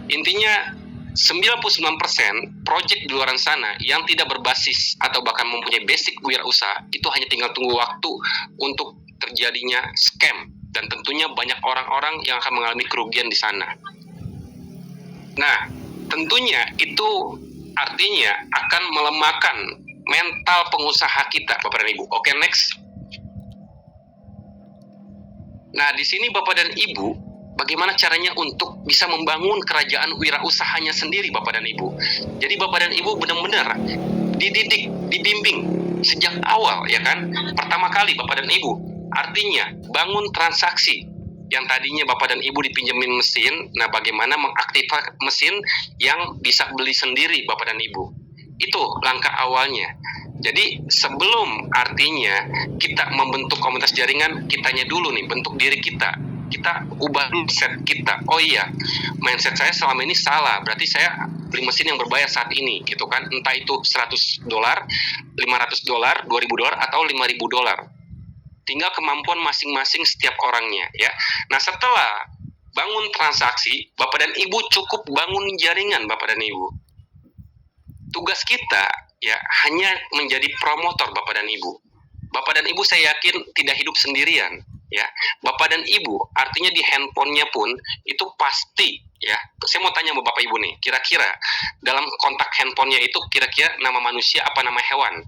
Intinya 99% project di luar sana yang tidak berbasis atau bahkan mempunyai basic wirausaha itu hanya tinggal tunggu waktu untuk terjadinya scam, dan tentunya banyak orang-orang yang akan mengalami kerugian di sana. Nah, tentunya itu artinya akan melemahkan mental pengusaha kita, Bapak dan Ibu. Oke, next. Nah, di sini Bapak dan Ibu, bagaimana caranya untuk bisa membangun kerajaan wirausahanya sendiri, Bapak dan Ibu. Jadi Bapak dan Ibu benar-benar dididik, dibimbing sejak awal, ya kan. Pertama kali Bapak dan Ibu, artinya bangun transaksi yang tadinya Bapak dan Ibu dipinjemin mesin. Nah, bagaimana mengaktifkan mesin yang bisa beli sendiri Bapak dan Ibu. Itu langkah awalnya. Jadi sebelum artinya kita membentuk komunitas jaringan, kitanya dulu nih, bentuk diri kita. Kita ubah mindset kita. Oh iya, mindset saya selama ini salah. Berarti saya beli mesin yang berbayar saat ini, gitu kan. Entah itu $100, $500, $2.000, atau $5.000. Tinggal kemampuan masing-masing setiap orangnya, ya. Nah, setelah bangun transaksi, Bapak dan Ibu cukup bangun jaringan, Bapak dan Ibu. Tugas kita ya hanya menjadi promotor, Bapak dan Ibu. Bapak dan Ibu saya yakin tidak hidup sendirian. Ya, Bapak dan Ibu, artinya di handphonenya pun itu pasti, ya. Saya mau tanya sama Bapak Ibu nih, kira-kira dalam kontak handphonenya itu kira-kira nama manusia apa nama hewan?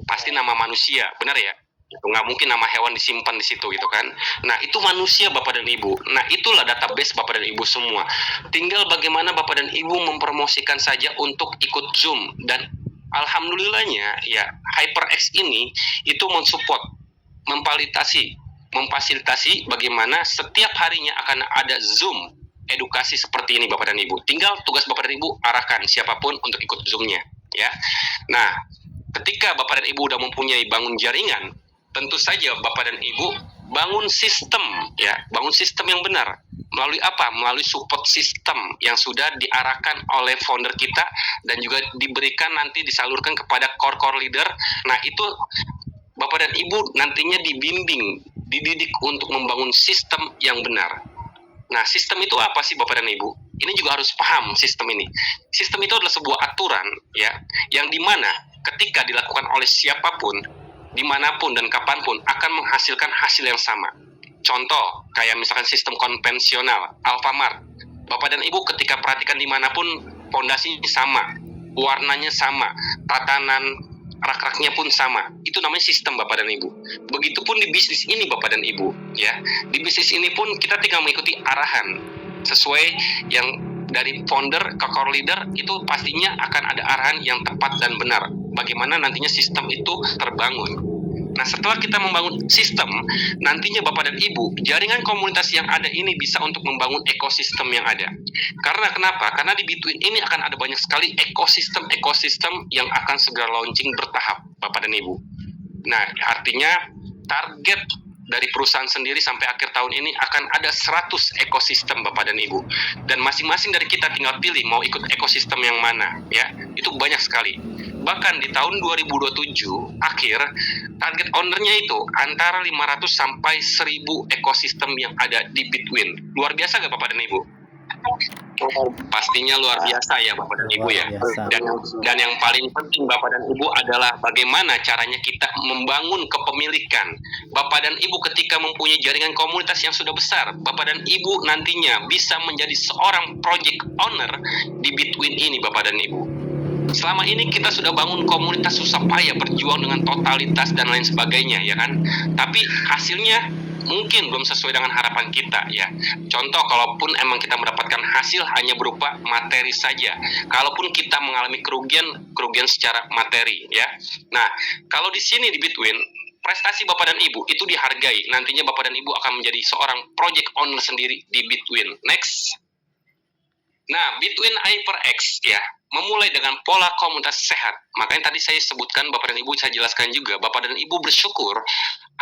Pasti nama manusia, benar ya? Itu nggak mungkin nama hewan disimpan di situ, gitu kan? Nah, itu manusia Bapak dan Ibu. Nah, itulah database Bapak dan Ibu semua. Tinggal bagaimana Bapak dan Ibu mempromosikan saja untuk ikut Zoom. Dan alhamdulillahnya, ya, HyperX ini itu mensupport, memfasilitasi bagaimana setiap harinya akan ada Zoom edukasi seperti ini Bapak dan Ibu. Tinggal tugas Bapak dan Ibu arahkan siapapun untuk ikut Zoom-nya, ya. Nah, ketika Bapak dan Ibu udah mempunyai bangun jaringan, tentu saja Bapak dan Ibu bangun sistem, ya, bangun sistem yang benar. Melalui apa? Melalui support system yang sudah diarahkan oleh founder kita dan juga diberikan nanti disalurkan kepada core leader. Nah, itu Bapak dan Ibu nantinya dibimbing, dididik untuk membangun sistem yang benar. Nah, sistem itu apa sih Bapak dan Ibu? Ini juga harus paham sistem ini. Sistem itu adalah sebuah aturan, ya, yang dimana ketika dilakukan oleh siapapun, dimanapun dan kapanpun akan menghasilkan hasil yang sama. Contoh, kayak misalkan sistem konvensional, Alfamart. Bapak dan Ibu ketika perhatikan dimanapun, pondasinya sama, warnanya sama, tatanan rak-raknya pun sama. Itu namanya sistem Bapak dan Ibu. Begitupun di bisnis ini Bapak dan Ibu, ya. Di bisnis ini pun kita tinggal mengikuti arahan sesuai yang dari founder ke core leader, itu pastinya akan ada arahan yang tepat dan benar. Bagaimana nantinya sistem itu terbangun. Nah, setelah kita membangun sistem, nantinya Bapak dan Ibu, jaringan komunitas yang ada ini bisa untuk membangun ekosistem yang ada. Karena kenapa? Karena di Between ini akan ada banyak sekali ekosistem yang akan segera launching bertahap, Bapak dan Ibu. Nah, artinya target dari perusahaan sendiri sampai akhir tahun ini akan ada 100 ekosistem Bapak dan Ibu. Dan masing-masing dari kita tinggal pilih mau ikut ekosistem yang mana, ya. Itu banyak sekali. Bahkan di tahun 2027 akhir, target ownernya itu antara 500 sampai 1000 ekosistem yang ada di Between. Luar biasa nggak Bapak dan Ibu? Pastinya luar biasa ya Bapak dan Ibu ya. Dan yang paling penting Bapak dan Ibu adalah bagaimana caranya kita membangun kepemilikan. Bapak dan Ibu ketika mempunyai jaringan komunitas yang sudah besar, Bapak dan Ibu nantinya bisa menjadi seorang project owner di Between ini Bapak dan Ibu. Selama ini kita sudah bangun komunitas susah payah, berjuang dengan totalitas dan lain sebagainya ya kan. Tapi hasilnya mungkin belum sesuai dengan harapan kita ya. Contoh, kalaupun emang kita mendapatkan hasil hanya berupa materi saja, kalaupun kita mengalami kerugian secara materi ya. Nah, kalau di sini di Between, prestasi Bapak dan Ibu itu dihargai. Nantinya Bapak dan Ibu akan menjadi seorang project owner sendiri di Between. Next. Nah, Between HyperX ya, memulai dengan pola komunitas sehat. Makanya tadi saya sebutkan, Bapak dan Ibu saya jelaskan juga, Bapak dan Ibu bersyukur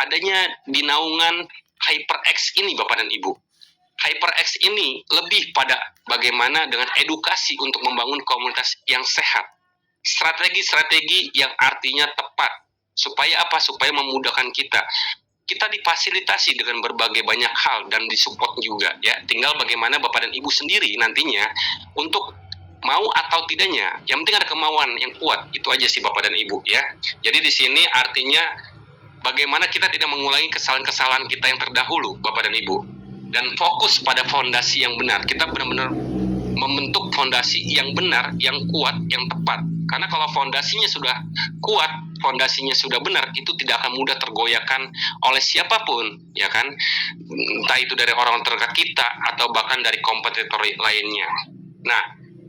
adanya di naungan HyperX ini Bapak dan Ibu. HyperX ini lebih pada bagaimana dengan edukasi untuk membangun komunitas yang sehat. Strategi-strategi yang artinya tepat. Supaya apa? Supaya memudahkan kita. Kita difasilitasi dengan berbagai banyak hal dan disupport juga ya. Tinggal bagaimana Bapak dan Ibu sendiri nantinya untuk mau atau tidaknya. Yang penting ada kemauan yang kuat. Itu aja sih Bapak dan Ibu ya. Jadi di sini artinya bagaimana kita tidak mengulangi kesalahan-kesalahan kita yang terdahulu Bapak dan Ibu. Dan fokus pada fondasi yang benar. Kita benar-benar membentuk fondasi yang benar, yang kuat, yang tepat. Karena kalau fondasinya sudah kuat, fondasinya sudah benar, itu tidak akan mudah tergoyahkan oleh siapapun, ya kan? Entah itu dari orang terdekat kita atau bahkan dari kompetitor lainnya. Nah,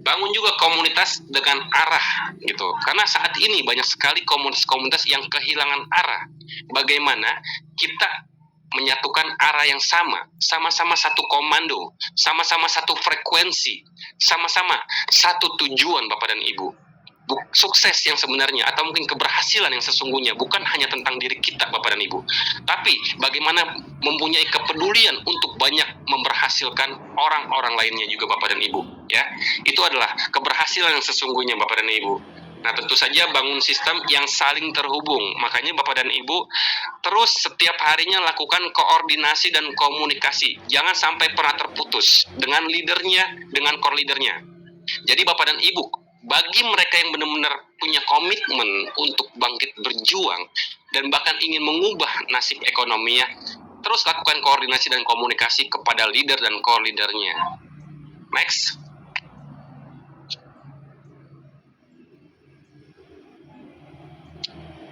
bangun juga komunitas dengan arah gitu. Karena saat ini banyak sekali komunitas-komunitas yang kehilangan arah. Bagaimana kita menyatukan arah yang sama-sama satu komando, sama-sama satu frekuensi, sama-sama satu tujuan Bapak dan Ibu. Sukses yang sebenarnya atau mungkin keberhasilan yang sesungguhnya bukan hanya tentang diri kita Bapak dan Ibu, tapi bagaimana mempunyai kepedulian untuk banyak memberhasilkan orang-orang lainnya juga Bapak dan Ibu ya. Itu adalah keberhasilan yang sesungguhnya Bapak dan Ibu. Nah, tentu saja bangun sistem yang saling terhubung. Makanya Bapak dan Ibu terus setiap harinya lakukan koordinasi dan komunikasi. Jangan sampai pernah terputus dengan leadernya, dengan core leadernya. Jadi Bapak dan Ibu, bagi mereka yang benar-benar punya komitmen untuk bangkit berjuang dan bahkan ingin mengubah nasib ekonominya, terus lakukan koordinasi dan komunikasi kepada leader dan core leadernya. Next.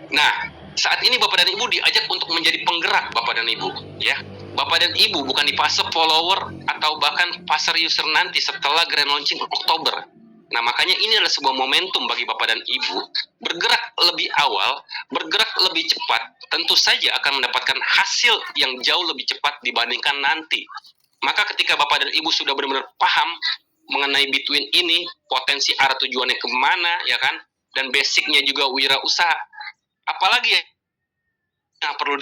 Nah, saat ini Bapak dan Ibu diajak untuk menjadi penggerak Bapak dan Ibu, ya. Bapak dan Ibu bukan di fase follower atau bahkan fase user nanti setelah grand launching Oktober. Nah, makanya ini adalah sebuah momentum bagi Bapak dan Ibu bergerak lebih awal, bergerak lebih cepat, tentu saja akan mendapatkan hasil yang jauh lebih cepat dibandingkan nanti. Maka ketika Bapak dan Ibu sudah benar-benar paham mengenai Between ini, potensi arah tujuannya kemana, ya kan, dan basicnya juga wirausaha, apalagi yang perlu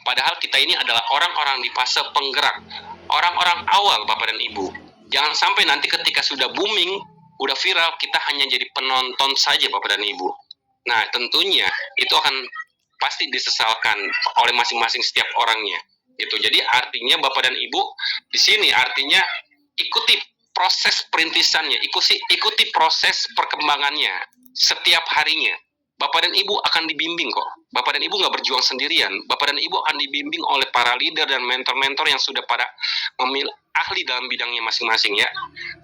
padahal kita ini adalah orang-orang di fase penggerak, orang-orang awal Bapak dan Ibu. Jangan sampai nanti ketika sudah booming, udah viral, kita hanya jadi penonton saja Bapak dan Ibu. Nah, tentunya itu akan pasti disesalkan oleh masing-masing setiap orangnya. Gitu. Jadi artinya Bapak dan Ibu di sini artinya ikuti proses perintisannya, ikuti proses perkembangannya setiap harinya. Bapak dan Ibu akan dibimbing kok. Bapak dan Ibu nggak berjuang sendirian. Bapak dan Ibu akan dibimbing oleh para leader dan mentor-mentor yang sudah pada memilih ahli dalam bidangnya masing-masing ya.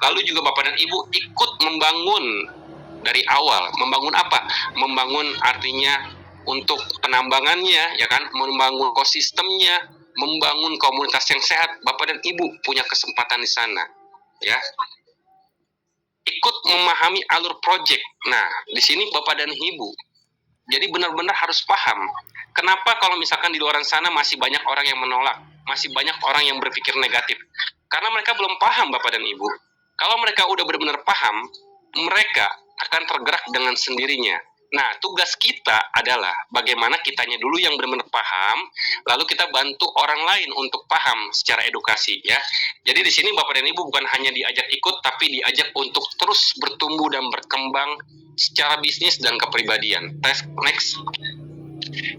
Lalu juga Bapak dan Ibu ikut membangun dari awal. Membangun apa? Membangun artinya untuk penambangannya, ya kan? Membangun ekosistemnya, membangun komunitas yang sehat, Bapak dan Ibu punya kesempatan di sana, ya. Ikut memahami alur proyek. Nah, di sini Bapak dan Ibu, jadi benar-benar harus paham. Kenapa kalau misalkan di luar sana masih banyak orang yang menolak, masih banyak orang yang berpikir negatif? Karena mereka belum paham, Bapak dan Ibu. Kalau mereka udah benar-benar paham, mereka akan tergerak dengan sendirinya. Nah, tugas kita adalah bagaimana kitanya dulu yang benar-benar paham, lalu kita bantu orang lain untuk paham secara edukasi, ya. Jadi di sini Bapak dan Ibu bukan hanya diajak ikut, tapi diajak untuk terus bertumbuh dan berkembang secara bisnis dan kepribadian. Next.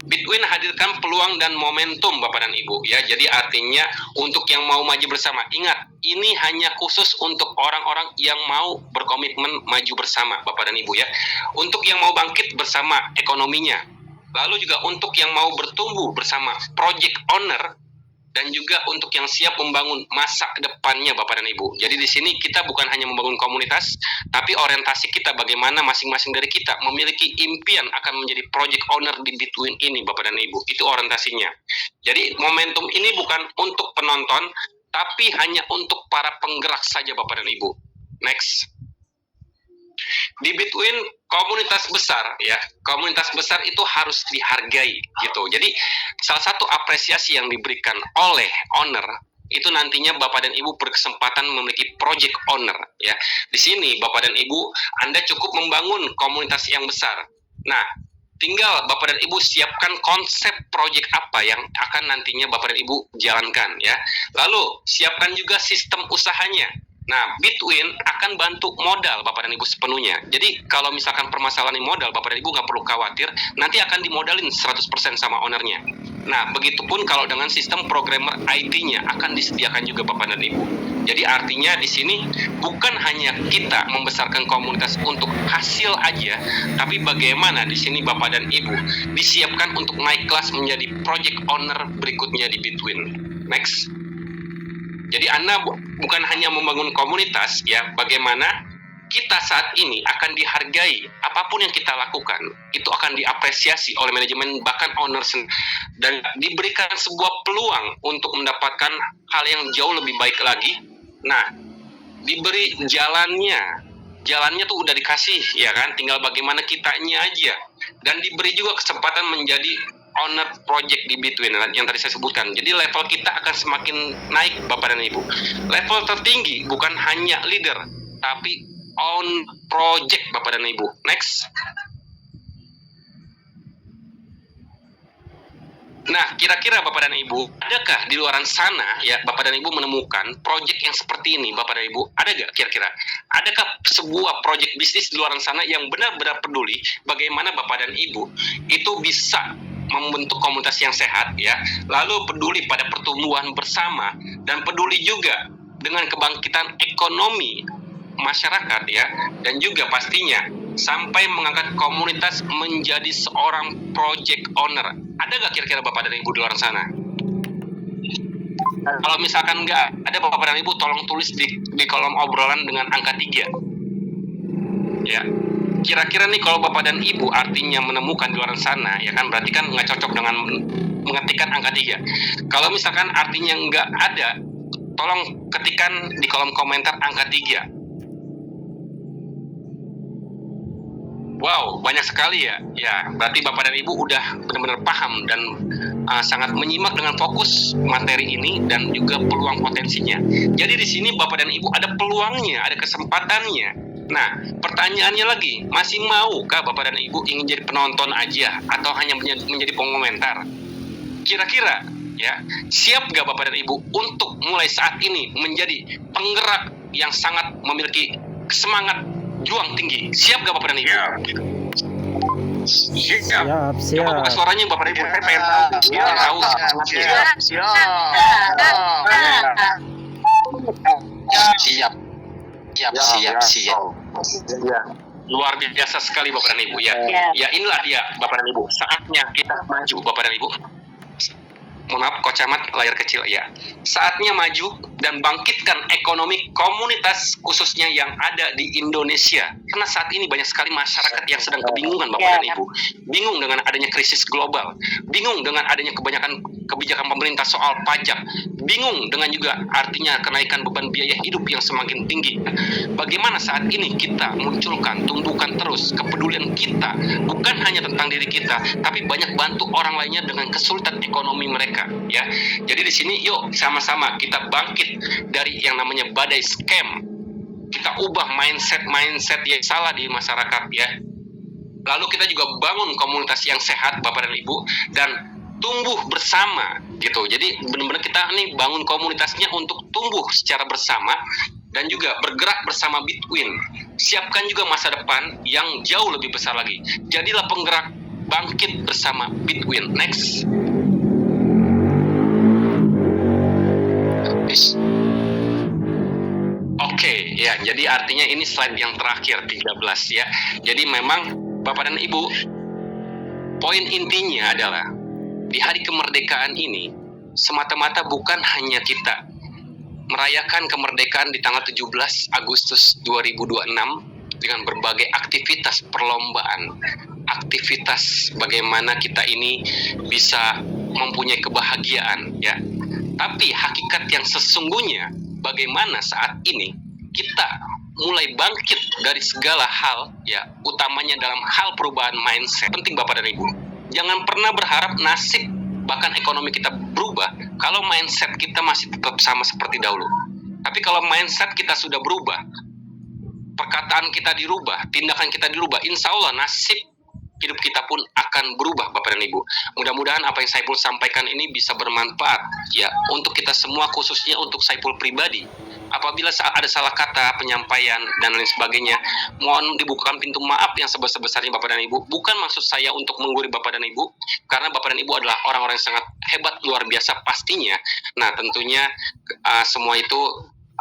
Bitwin hadirkan peluang dan momentum Bapak dan Ibu, ya. Jadi artinya untuk yang mau maju bersama, ingat, ini hanya khusus untuk orang-orang yang mau berkomitmen maju bersama Bapak dan Ibu, ya. Untuk yang mau bangkit bersama ekonominya, lalu juga untuk yang mau bertumbuh bersama project owner, dan juga untuk yang siap membangun masa depannya Bapak dan Ibu. Jadi di sini kita bukan hanya membangun komunitas, tapi orientasi kita bagaimana masing-masing dari kita memiliki impian akan menjadi project owner di Bitwin ini Bapak dan Ibu. Itu orientasinya. Jadi momentum ini bukan untuk penonton, tapi hanya untuk para penggerak saja Bapak dan Ibu. Next. Di Bitwin komunitas besar, ya, komunitas besar itu harus dihargai gitu. Jadi salah satu apresiasi yang diberikan oleh owner itu nantinya Bapak dan Ibu berkesempatan memiliki project owner, ya. Di sini Bapak dan Ibu Anda cukup membangun komunitas yang besar. Nah, tinggal Bapak dan Ibu siapkan konsep project apa yang akan nantinya Bapak dan Ibu jalankan, ya. Lalu siapkan juga sistem usahanya. Nah, Bitwin akan bantu modal Bapak dan Ibu sepenuhnya. Jadi kalau misalkan permasalahan modal, Bapak dan Ibu nggak perlu khawatir, nanti akan dimodalin 100% sama ownernya. Nah, begitupun kalau dengan sistem programmer IT-nya akan disediakan juga Bapak dan Ibu. Jadi artinya di sini bukan hanya kita membesarkan komunitas untuk hasil aja, tapi bagaimana di sini Bapak dan Ibu disiapkan untuk naik kelas menjadi project owner berikutnya di Bitwin. Next. Jadi Anda bukan hanya membangun komunitas, ya, bagaimana kita saat ini akan dihargai, apapun yang kita lakukan itu akan diapresiasi oleh manajemen bahkan owners, dan diberikan sebuah peluang untuk mendapatkan hal yang jauh lebih baik lagi. Nah, diberi jalannya tuh udah dikasih, ya kan, tinggal bagaimana kitanya aja, dan diberi juga kesempatan menjadi owner project di Bitwin yang tadi saya sebutkan. Jadi level kita akan semakin naik Bapak dan Ibu. Level tertinggi bukan hanya leader, tapi own project Bapak dan Ibu. Next. Nah, kira-kira Bapak dan Ibu, adakah di luar sana, ya, Bapak dan Ibu menemukan project yang seperti ini, Bapak dan Ibu? Ada nggak kira-kira? Adakah sebuah project bisnis di luar sana yang benar-benar peduli bagaimana Bapak dan Ibu itu bisa membentuk komunitas yang sehat, ya, lalu peduli pada pertumbuhan bersama, dan peduli juga dengan kebangkitan ekonomi masyarakat, ya, dan juga pastinya sampai mengangkat komunitas menjadi seorang project owner. Ada nggak kira-kira Bapak dan Ibu di luar sana? Kalau misalkan nggak ada Bapak dan Ibu, tolong tulis di kolom obrolan dengan angka 3. Ya. Kira-kira nih kalau Bapak dan Ibu artinya menemukan di luar sana, ya kan, berarti kan nggak cocok dengan mengetikkan angka 3. Kalau misalkan artinya nggak ada, tolong ketikkan di kolom komentar angka 3. Wow, banyak sekali ya. Ya, berarti Bapak dan Ibu udah benar-benar paham dan sangat menyimak dengan fokus materi ini dan juga peluang potensinya. Jadi di sini Bapak dan Ibu ada peluangnya, ada kesempatannya. Nah, pertanyaannya lagi, masih maukah Bapak dan Ibu ingin jadi penonton aja atau hanya menjadi pengomentar? Kira-kira, ya, siap gak Bapak dan Ibu untuk mulai saat ini menjadi penggerak yang sangat memiliki semangat juang tinggi? Siap gak Bapak dan Ibu? Siap. Coba buka suaranya Bapak dan Ibu, saya pengen tahu. Tahu Siap. luar biasa sekali Bapak dan Ibu, ya. Ya, inilah dia Bapak dan Ibu, saatnya kita maju Bapak dan Ibu. mohon maaf, Coach Ahmad layar kecil ya. Saatnya maju dan bangkitkan ekonomi komunitas khususnya yang ada di Indonesia. Karena saat ini banyak sekali masyarakat yang sedang kebingungan Bapak dan Ibu. Bingung dengan adanya krisis global, bingung dengan adanya kebijakan pemerintah soal pajak, bingung dengan juga artinya kenaikan beban biaya hidup yang semakin tinggi. Bagaimana saat ini kita munculkan, tumbuhkan terus kepedulian kita, bukan hanya tentang diri kita, tapi banyak bantu orang lainnya dengan kesulitan ekonomi mereka, ya. Jadi di sini yuk sama-sama kita bangkit dari yang namanya badai scam. Kita ubah mindset yang salah di masyarakat, ya. Lalu kita juga bangun komunitas yang sehat Bapak dan Ibu, dan tumbuh bersama gitu. Jadi benar-benar kita nih bangun komunitasnya untuk tumbuh secara bersama dan juga bergerak bersama Bitwin. Siapkan juga masa depan yang jauh lebih besar lagi. Jadilah penggerak bangkit bersama Bitwin. Next. Oke, ya. Jadi artinya ini slide yang terakhir 13 ya. Jadi memang Bapak dan Ibu, poin intinya adalah di hari kemerdekaan ini semata-mata bukan hanya kita merayakan kemerdekaan di tanggal 17 Agustus 2026 dengan berbagai aktivitas perlombaan, aktivitas bagaimana kita ini bisa mempunyai kebahagiaan, ya. Tapi hakikat yang sesungguhnya bagaimana saat ini kita mulai bangkit dari segala hal, ya, utamanya dalam hal perubahan mindset. Penting Bapak dan Ibu, jangan pernah berharap nasib bahkan ekonomi kita berubah kalau mindset kita masih tetap sama seperti dahulu. Tapi kalau mindset kita sudah berubah, perkataan kita dirubah, tindakan kita dirubah, insya Allah nasib hidup kita pun akan berubah Bapak dan Ibu. Mudah-mudahan apa yang Saiful sampaikan ini bisa bermanfaat, ya, untuk kita semua, khususnya untuk Saiful pribadi. Apabila ada salah kata, penyampaian, dan lain sebagainya, mohon dibukakan pintu maaf yang sebesar-besarnya Bapak dan Ibu. Bukan maksud saya untuk menggurui Bapak dan Ibu, karena Bapak dan Ibu adalah orang-orang yang sangat hebat, luar biasa pastinya. Nah, tentunya semua itu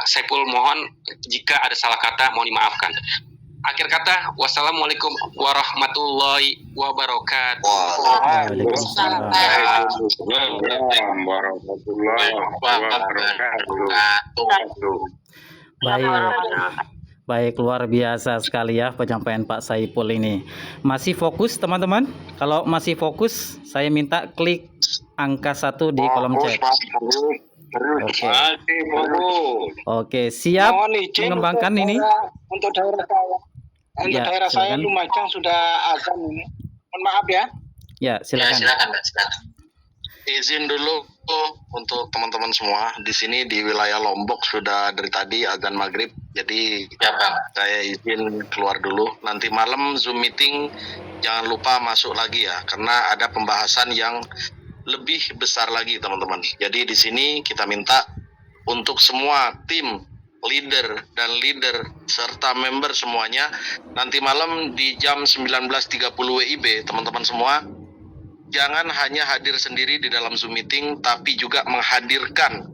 Saiful mohon jika ada salah kata, mohon dimaafkan. Akhir kata, wassalamualaikum warahmatullahi wabarakatuh. Waalaikumsalam. Baik, luar biasa sekali ya penyampaian Pak Saiful ini. Masih fokus teman-teman? Kalau masih fokus, saya minta klik angka 1 di kolom chat. Oke. Oke, siap mengembangkan ini? Untuk daerah saya. Ya, daerah saya silakan. Lumajang sudah azan ini. Mohon maaf ya. Ya, silakan. Silakan, Mbak, silakan. Izin dulu untuk teman-teman semua. Di sini di wilayah Lombok sudah dari tadi azan maghrib. Jadi Ya, Bang. saya izin keluar dulu. Nanti malam Zoom meeting jangan lupa masuk lagi ya, karena ada pembahasan yang lebih besar lagi teman-teman. Jadi di sini kita minta untuk semua tim leader dan leader serta member semuanya nanti malam di jam 19.30 WIB teman-teman semua jangan hanya hadir sendiri di dalam Zoom meeting, tapi juga menghadirkan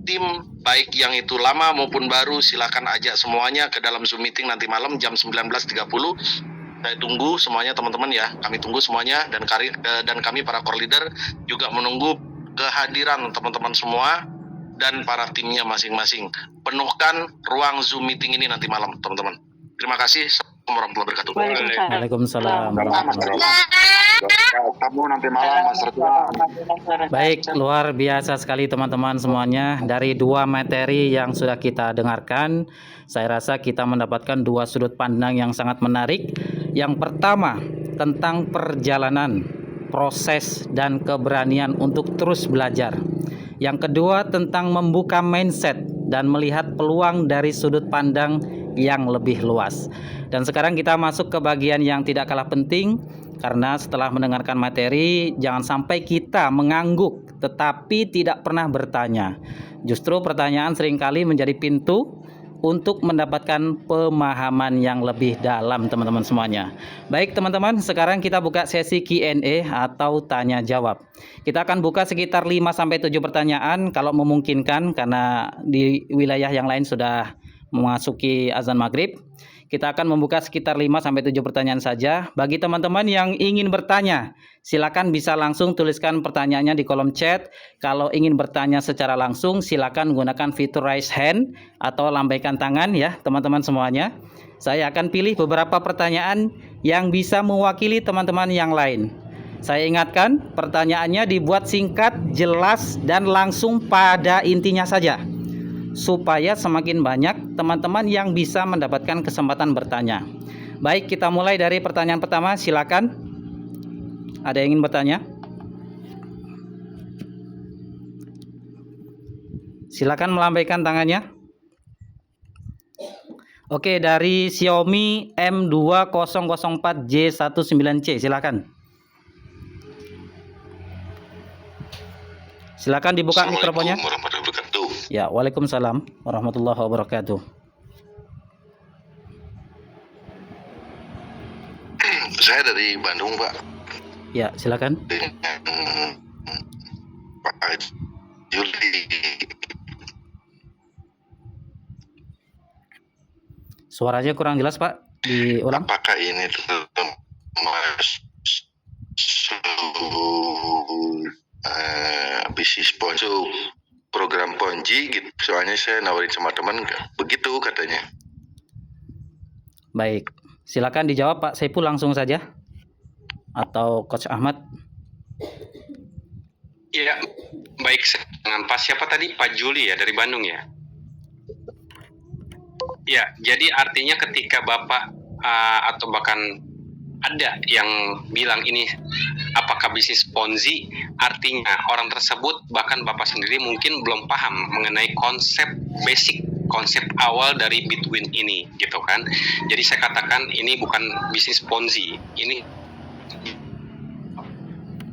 tim baik yang itu lama maupun baru. Silakan ajak semuanya ke dalam Zoom meeting nanti malam jam 19.30. Saya tunggu semuanya teman-teman ya, kami tunggu semuanya, dan kami para core leader juga menunggu kehadiran teman-teman semua dan para timnya masing-masing. Penuhkan ruang Zoom meeting ini nanti malam teman-teman. Terima kasih. Assalamualaikum warahmatullahi wabarakatuh. Waalaikumsalam warahmatullahi wabarakatuh. Kamu nanti malam Mas Ridwan. Baik, luar biasa sekali teman-teman semuanya. Dari dua materi yang sudah kita dengarkan, saya rasa kita mendapatkan dua sudut pandang yang sangat menarik. Yang pertama, tentang perjalanan, proses, dan keberanian untuk terus belajar. Yang kedua, tentang membuka mindset dan melihat peluang dari sudut pandang yang lebih luas. Dan sekarang kita masuk ke bagian yang tidak kalah penting, karena setelah mendengarkan materi, jangan sampai kita mengangguk tetapi tidak pernah bertanya. Justru pertanyaan seringkali menjadi pintu untuk mendapatkan pemahaman yang lebih dalam teman-teman semuanya. Baik teman-teman, sekarang kita buka sesi Q&A atau tanya jawab. Kita akan buka sekitar 5-7 pertanyaan kalau memungkinkan, karena di wilayah yang lain sudah memasuki azan maghrib. Kita akan membuka sekitar 5-7 pertanyaan saja. Bagi teman-teman yang ingin bertanya, silakan bisa langsung tuliskan pertanyaannya di kolom chat. Kalau ingin bertanya secara langsung, silakan gunakan fitur raise hand atau lambaikan tangan ya, teman-teman semuanya. Saya akan pilih beberapa pertanyaan yang bisa mewakili teman-teman yang lain. Saya ingatkan, pertanyaannya dibuat singkat, jelas, dan langsung pada intinya saja, supaya semakin banyak teman-teman yang bisa mendapatkan kesempatan bertanya. Baik, kita mulai dari pertanyaan pertama. Silakan. Ada yang ingin bertanya? Silakan melambaikan tangannya. Oke, dari Xiaomi M2004J19C, silakan. Silakan dibuka mikrofonnya. Assalamualaikum warahmatullahi wabarakatuh. Ya, waalaikumsalam warahmatullahi wabarakatuh. Saya dari Bandung, Pak. Ya, silakan. Dengan Pak Juli. Suaranya kurang jelas, Pak. Diulang. Apakah ini termasuk bisnis sponsor program Ponzi gitu? Soalnya saya nawarin sama teman, begitu katanya. Baik, silakan dijawab Pak Saiful langsung saja, atau Coach Ahmad. Iya, baik. Dengan Pak siapa tadi? Pak Juli ya, dari Bandung ya? Ya, jadi artinya ketika Bapak atau bahkan ada yang bilang ini apakah bisnis Ponzi, artinya orang tersebut bahkan Bapak sendiri mungkin belum paham mengenai konsep basic, konsep awal dari Bitwin ini gitu kan. Jadi saya katakan ini bukan bisnis Ponzi, ini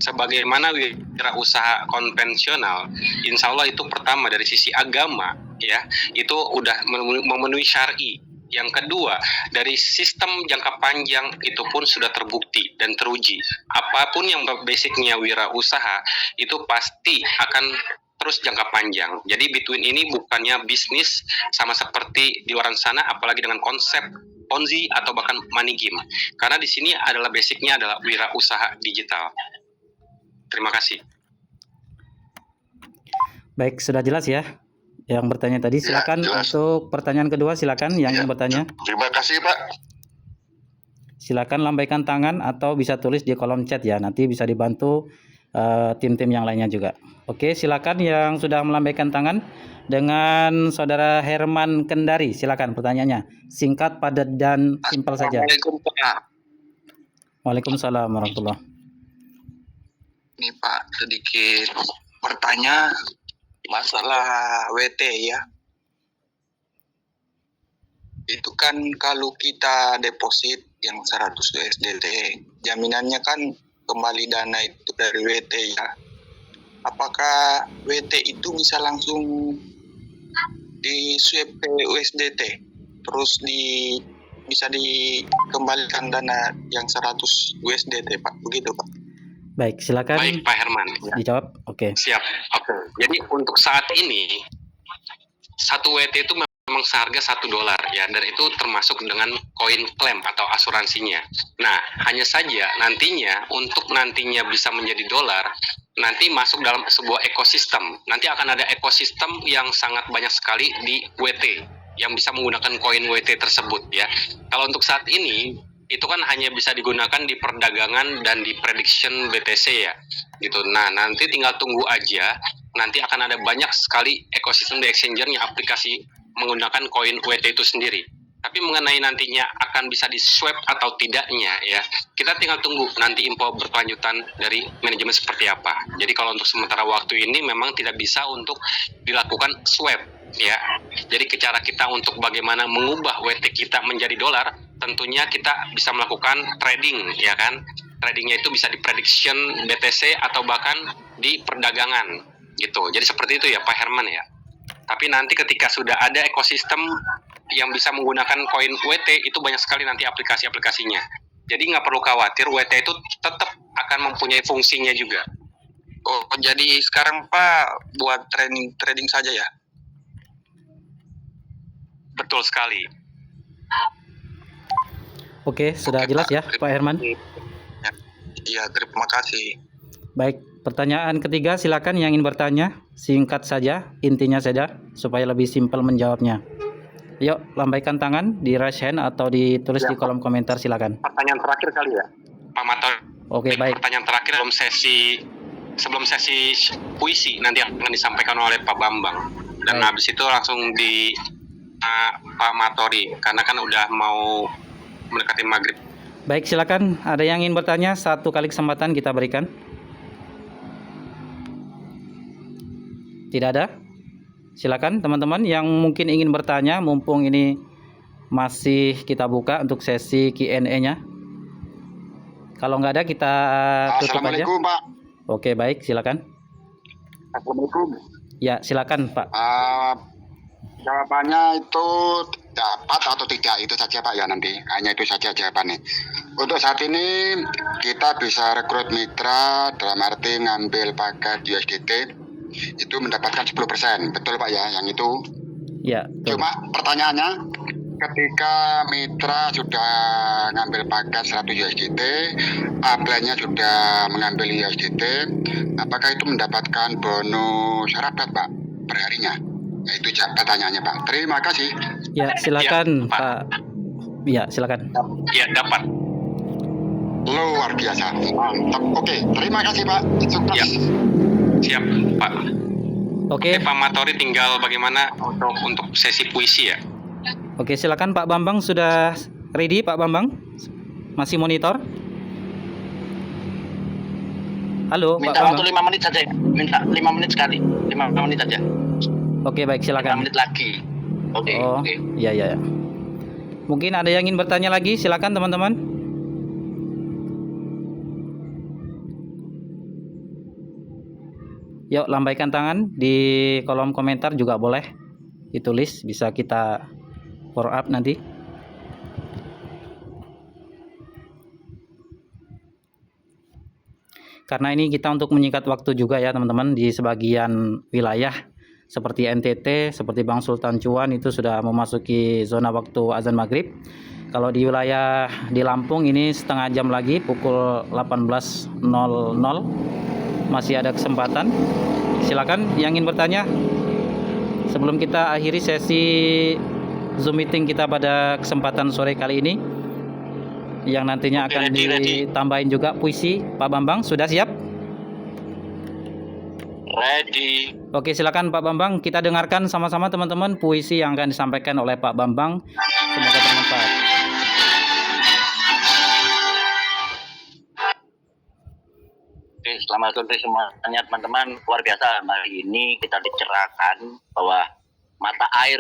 sebagaimana wirausaha konvensional. Insya Allah itu pertama dari sisi agama ya, itu udah memenuhi syar'i. Yang kedua, dari sistem jangka panjang itu pun sudah terbukti dan teruji. Apapun yang basicnya wirausaha itu pasti akan terus jangka panjang. Jadi Bitwin ini bukannya bisnis sama seperti di luar sana, apalagi dengan konsep Ponzi atau bahkan money game. Karena di sini adalah basicnya adalah wirausaha digital. Terima kasih. Baik, sudah jelas ya yang bertanya tadi. Silakan Ya, untuk pertanyaan kedua, silakan yang ingin bertanya. Terima kasih, Pak. Silakan lambaikan tangan atau bisa tulis di kolom chat ya. Nanti bisa dibantu tim-tim yang lainnya juga. Oke, silakan yang sudah melambaikan tangan. Dengan Saudara Herman Kendari, silakan pertanyaannya. Singkat, padat, dan simpel saja. Assalamualaikum Pak. Waalaikumsalam warahmatullahi. Ini Pak, sedikit bertanya masalah WT ya. Itu kan kalau kita deposit yang 100 USDT, jaminannya kan kembali dana itu dari WT ya. Apakah WT itu bisa langsung di swap ke USDT, terus bisa dikembalikan dana yang 100 USDT Pak, begitu Pak? Baik, silakan Baik Pak Herman. dijawab. Oke. Siap. Oke. Jadi untuk saat ini satu WT itu memang seharga $1 ya, dan itu termasuk dengan koin klaim atau asuransinya. Nah, hanya saja nantinya untuk nantinya bisa menjadi dolar, nanti masuk dalam sebuah ekosistem. Nanti akan ada ekosistem yang sangat banyak sekali di WT yang bisa menggunakan koin WT tersebut ya. Kalau untuk saat ini itu kan hanya bisa digunakan di perdagangan dan di prediction BTC ya gitu. Nah, nanti tinggal tunggu aja, nanti akan ada banyak sekali ekosistem di exchanger-nya aplikasi menggunakan koin WT itu sendiri. Tapi mengenai nantinya akan bisa di swap atau tidaknya ya, kita tinggal tunggu nanti info berkelanjutan dari manajemen seperti apa. Jadi kalau untuk sementara waktu ini memang tidak bisa untuk dilakukan swap ya. Jadi cara kita untuk bagaimana mengubah WT kita menjadi dolar, tentunya kita bisa melakukan trading ya kan. Tradingnya itu bisa di prediction BTC atau bahkan di perdagangan gitu. Jadi seperti itu ya Pak Herman ya. Tapi nanti ketika sudah ada ekosistem yang bisa menggunakan koin WT, itu banyak sekali nanti aplikasi-aplikasinya. Jadi nggak perlu khawatir, WT itu tetap akan mempunyai fungsinya juga. Oh, jadi sekarang Pak buat trading saja ya? Betul sekali. Oke, sudah Oke, jelas Pak. ya Pak Herman. Iya, terima kasih. Baik, pertanyaan ketiga silakan yang ingin bertanya, singkat saja, intinya saja supaya lebih simpel menjawabnya. Yuk, lambaikan tangan di raise hand atau ditulis di kolom komentar silakan. Pertanyaan terakhir kali ya, Pak Mator. Oke, baik. Pertanyaan terakhir sebelum sesi puisi nanti akan disampaikan oleh Pak Bambang, dan Baik. habis itu langsung di Pak Matori karena kan udah mau mendekati maghrib. Baik, silakan. Ada yang ingin bertanya? Satu kali kesempatan kita berikan. Tidak ada? Silakan teman-teman yang mungkin ingin bertanya, mumpung ini masih kita buka untuk sesi Q&A-nya. Kalau nggak ada kita tutup aja. Assalamualaikum, Pak. Oke, baik, silakan. Assalamualaikum. Ya, silakan Pak. Jawabannya itu dapat atau tidak itu saja Pak ya nanti. Hanya itu saja jawabannya. Untuk saat ini kita bisa rekrut mitra dalam arti ngambil paket USDT itu mendapatkan 10%. Betul Pak ya yang itu. Ya, betul. Cuma pertanyaannya ketika mitra sudah ngambil paket 100 USDT, upline-nya sudah mengambil USDT, apakah itu mendapatkan bonus rabat Pak perharinya? Nah, itu pertanyaannya Pak. Terima kasih. Ya, silakan Ya, Pak. Pak. Ya, silakan. Ya, dapat. Luar biasa. Mantap. Oke, terima kasih Pak. Sukses. Ya. Siap, Pak. Oke. Pak Matori tinggal bagaimana untuk sesi puisi ya? Oke, silakan Pak Bambang, sudah ready Pak Bambang? Masih monitor? Halo, Pak Minta waktu Bambang. 5 menit saja. Minta 5 menit sekali. 5 menit saja. Oke, baik, 5 silakan. menit lagi. Oke. Oh, Oke. iya, iya. Mungkin ada yang ingin bertanya lagi, silakan teman-teman. Yuk, lambaikan tangan di kolom komentar juga boleh ditulis, bisa kita follow up nanti. Karena ini kita untuk menyingkat waktu juga ya teman-teman, di sebagian wilayah seperti NTT, seperti Bang Sultan Cuan itu sudah memasuki zona waktu azan maghrib. Kalau di wilayah di Lampung ini setengah jam lagi, pukul 18.00 masih ada kesempatan. Silakan yang ingin bertanya sebelum kita akhiri sesi Zoom meeting kita pada kesempatan sore kali ini, yang nantinya Oke, akan ready. ditambahin juga puisi. Pak Bambang sudah siap? Ready. Oke, silakan Pak Bambang, kita dengarkan sama-sama teman-teman puisi yang akan disampaikan oleh Pak Bambang. Semoga bermanfaat. Oke, selamat sore semuanya teman-teman. Luar biasa, hari ini kita dicerahkan bahwa mata air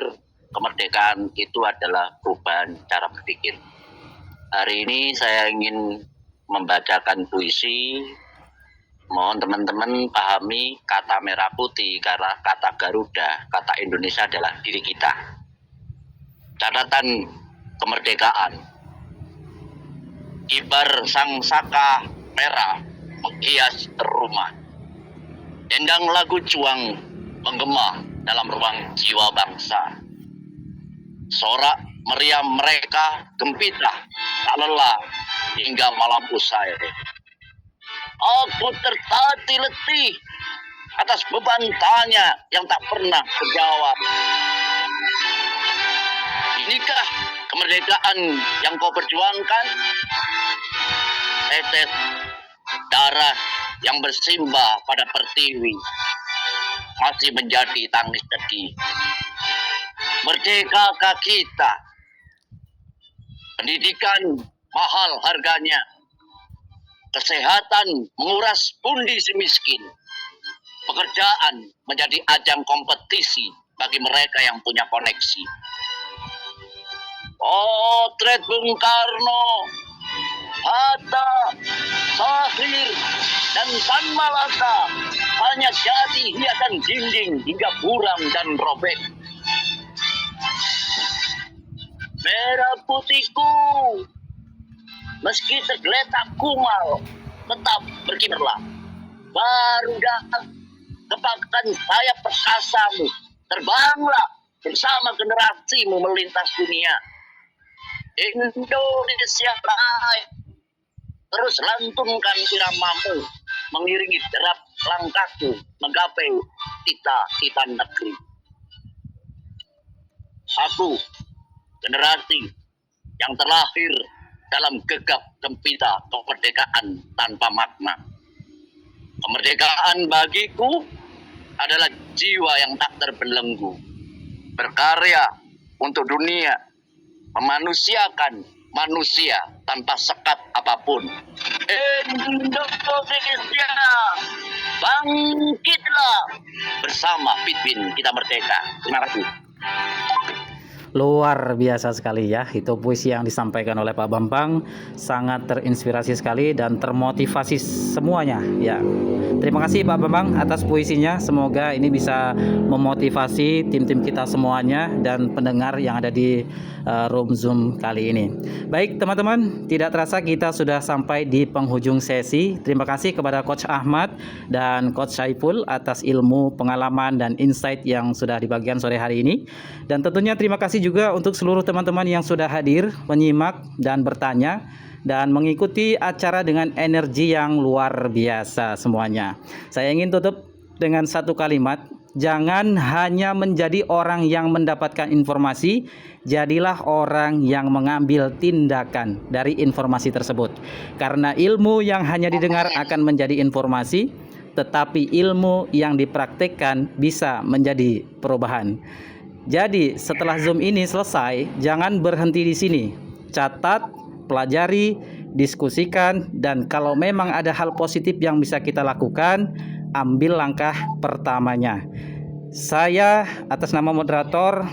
kemerdekaan itu adalah perubahan cara berpikir. Hari ini saya ingin membacakan puisi. Mohon teman-teman pahami kata merah putih, karena kata Garuda, kata Indonesia adalah diri kita. Catatan kemerdekaan. Kibar sang saka merah menghias rumah. Dendang lagu juang menggema dalam ruang jiwa bangsa. Sorak meriam mereka gempita tak lelah hingga malam usai. Aku tertatih letih atas beban tanya yang tak pernah terjawab. Inikah kemerdekaan yang kau perjuangkan? Tetes darah yang bersimbah pada pertiwi masih menjadi tangis sedih. Merdekakah kita? Pendidikan mahal harganya. Kesehatan menguras pundi si miskin. Pekerjaan menjadi ajang kompetisi bagi mereka yang punya koneksi. Potret Bung Karno, Hatta, Sahir, dan Tan Malaka hanya jadi hiasan dinding hingga buram dan robek. Merah putihku, meski tergeletak kumal, tetap berkibarlah. Baru datang, kepakkan sayap perkasamu, terbanglah bersama generasimu melintas dunia. Indonesia Raya. Terus lantunkan iramamu, mengiringi derap langkahku menggapai cita-cita negeri. Aku, generasi yang terlahir dalam gegap gempita kemerdekaan tanpa makna. Kemerdekaan bagiku adalah jiwa yang tak terbelenggu, berkarya untuk dunia, memanusiakan manusia tanpa sekat apapun. Indonesia, bangkitlah bersama Pimpin Kita Merdeka. Terima kasih. Luar biasa sekali ya, itu puisi yang disampaikan oleh Pak Bambang, sangat terinspirasi sekali dan termotivasi semuanya ya. Terima kasih Pak Bambang atas puisinya, semoga ini bisa memotivasi tim-tim kita semuanya dan pendengar yang ada di room Zoom kali ini. Baik teman-teman, tidak terasa kita sudah sampai di penghujung sesi. Terima kasih kepada Coach Ahmad dan Coach Saiful atas ilmu, pengalaman dan insight yang sudah dibagikan sore hari ini. Dan tentunya terima kasih juga untuk seluruh teman-teman yang sudah hadir, menyimak dan bertanya dan mengikuti acara dengan energi yang luar biasa semuanya. Saya ingin tutup dengan satu kalimat, jangan hanya menjadi orang yang mendapatkan informasi, jadilah orang yang mengambil tindakan dari informasi tersebut. Karena ilmu yang hanya didengar akan menjadi informasi, tetapi ilmu yang dipraktikkan bisa menjadi perubahan. Jadi setelah Zoom ini selesai, jangan berhenti di sini. Catat, pelajari, diskusikan, dan kalau memang ada hal positif yang bisa kita lakukan, ambil langkah pertamanya. Saya atas nama moderator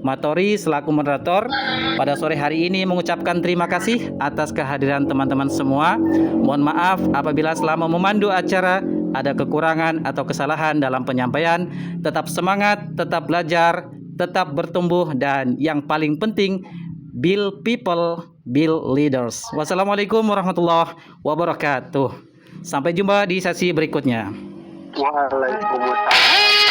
Matori selaku moderator pada sore hari ini mengucapkan terima kasih atas kehadiran teman-teman semua. Mohon maaf apabila selama memandu acara ada kekurangan atau kesalahan dalam penyampaian. Tetap semangat, tetap belajar, tetap bertumbuh, dan yang paling penting, build people, build leaders. Wassalamualaikum warahmatullahi wabarakatuh. Sampai jumpa di sesi berikutnya. Waalaikumsalam.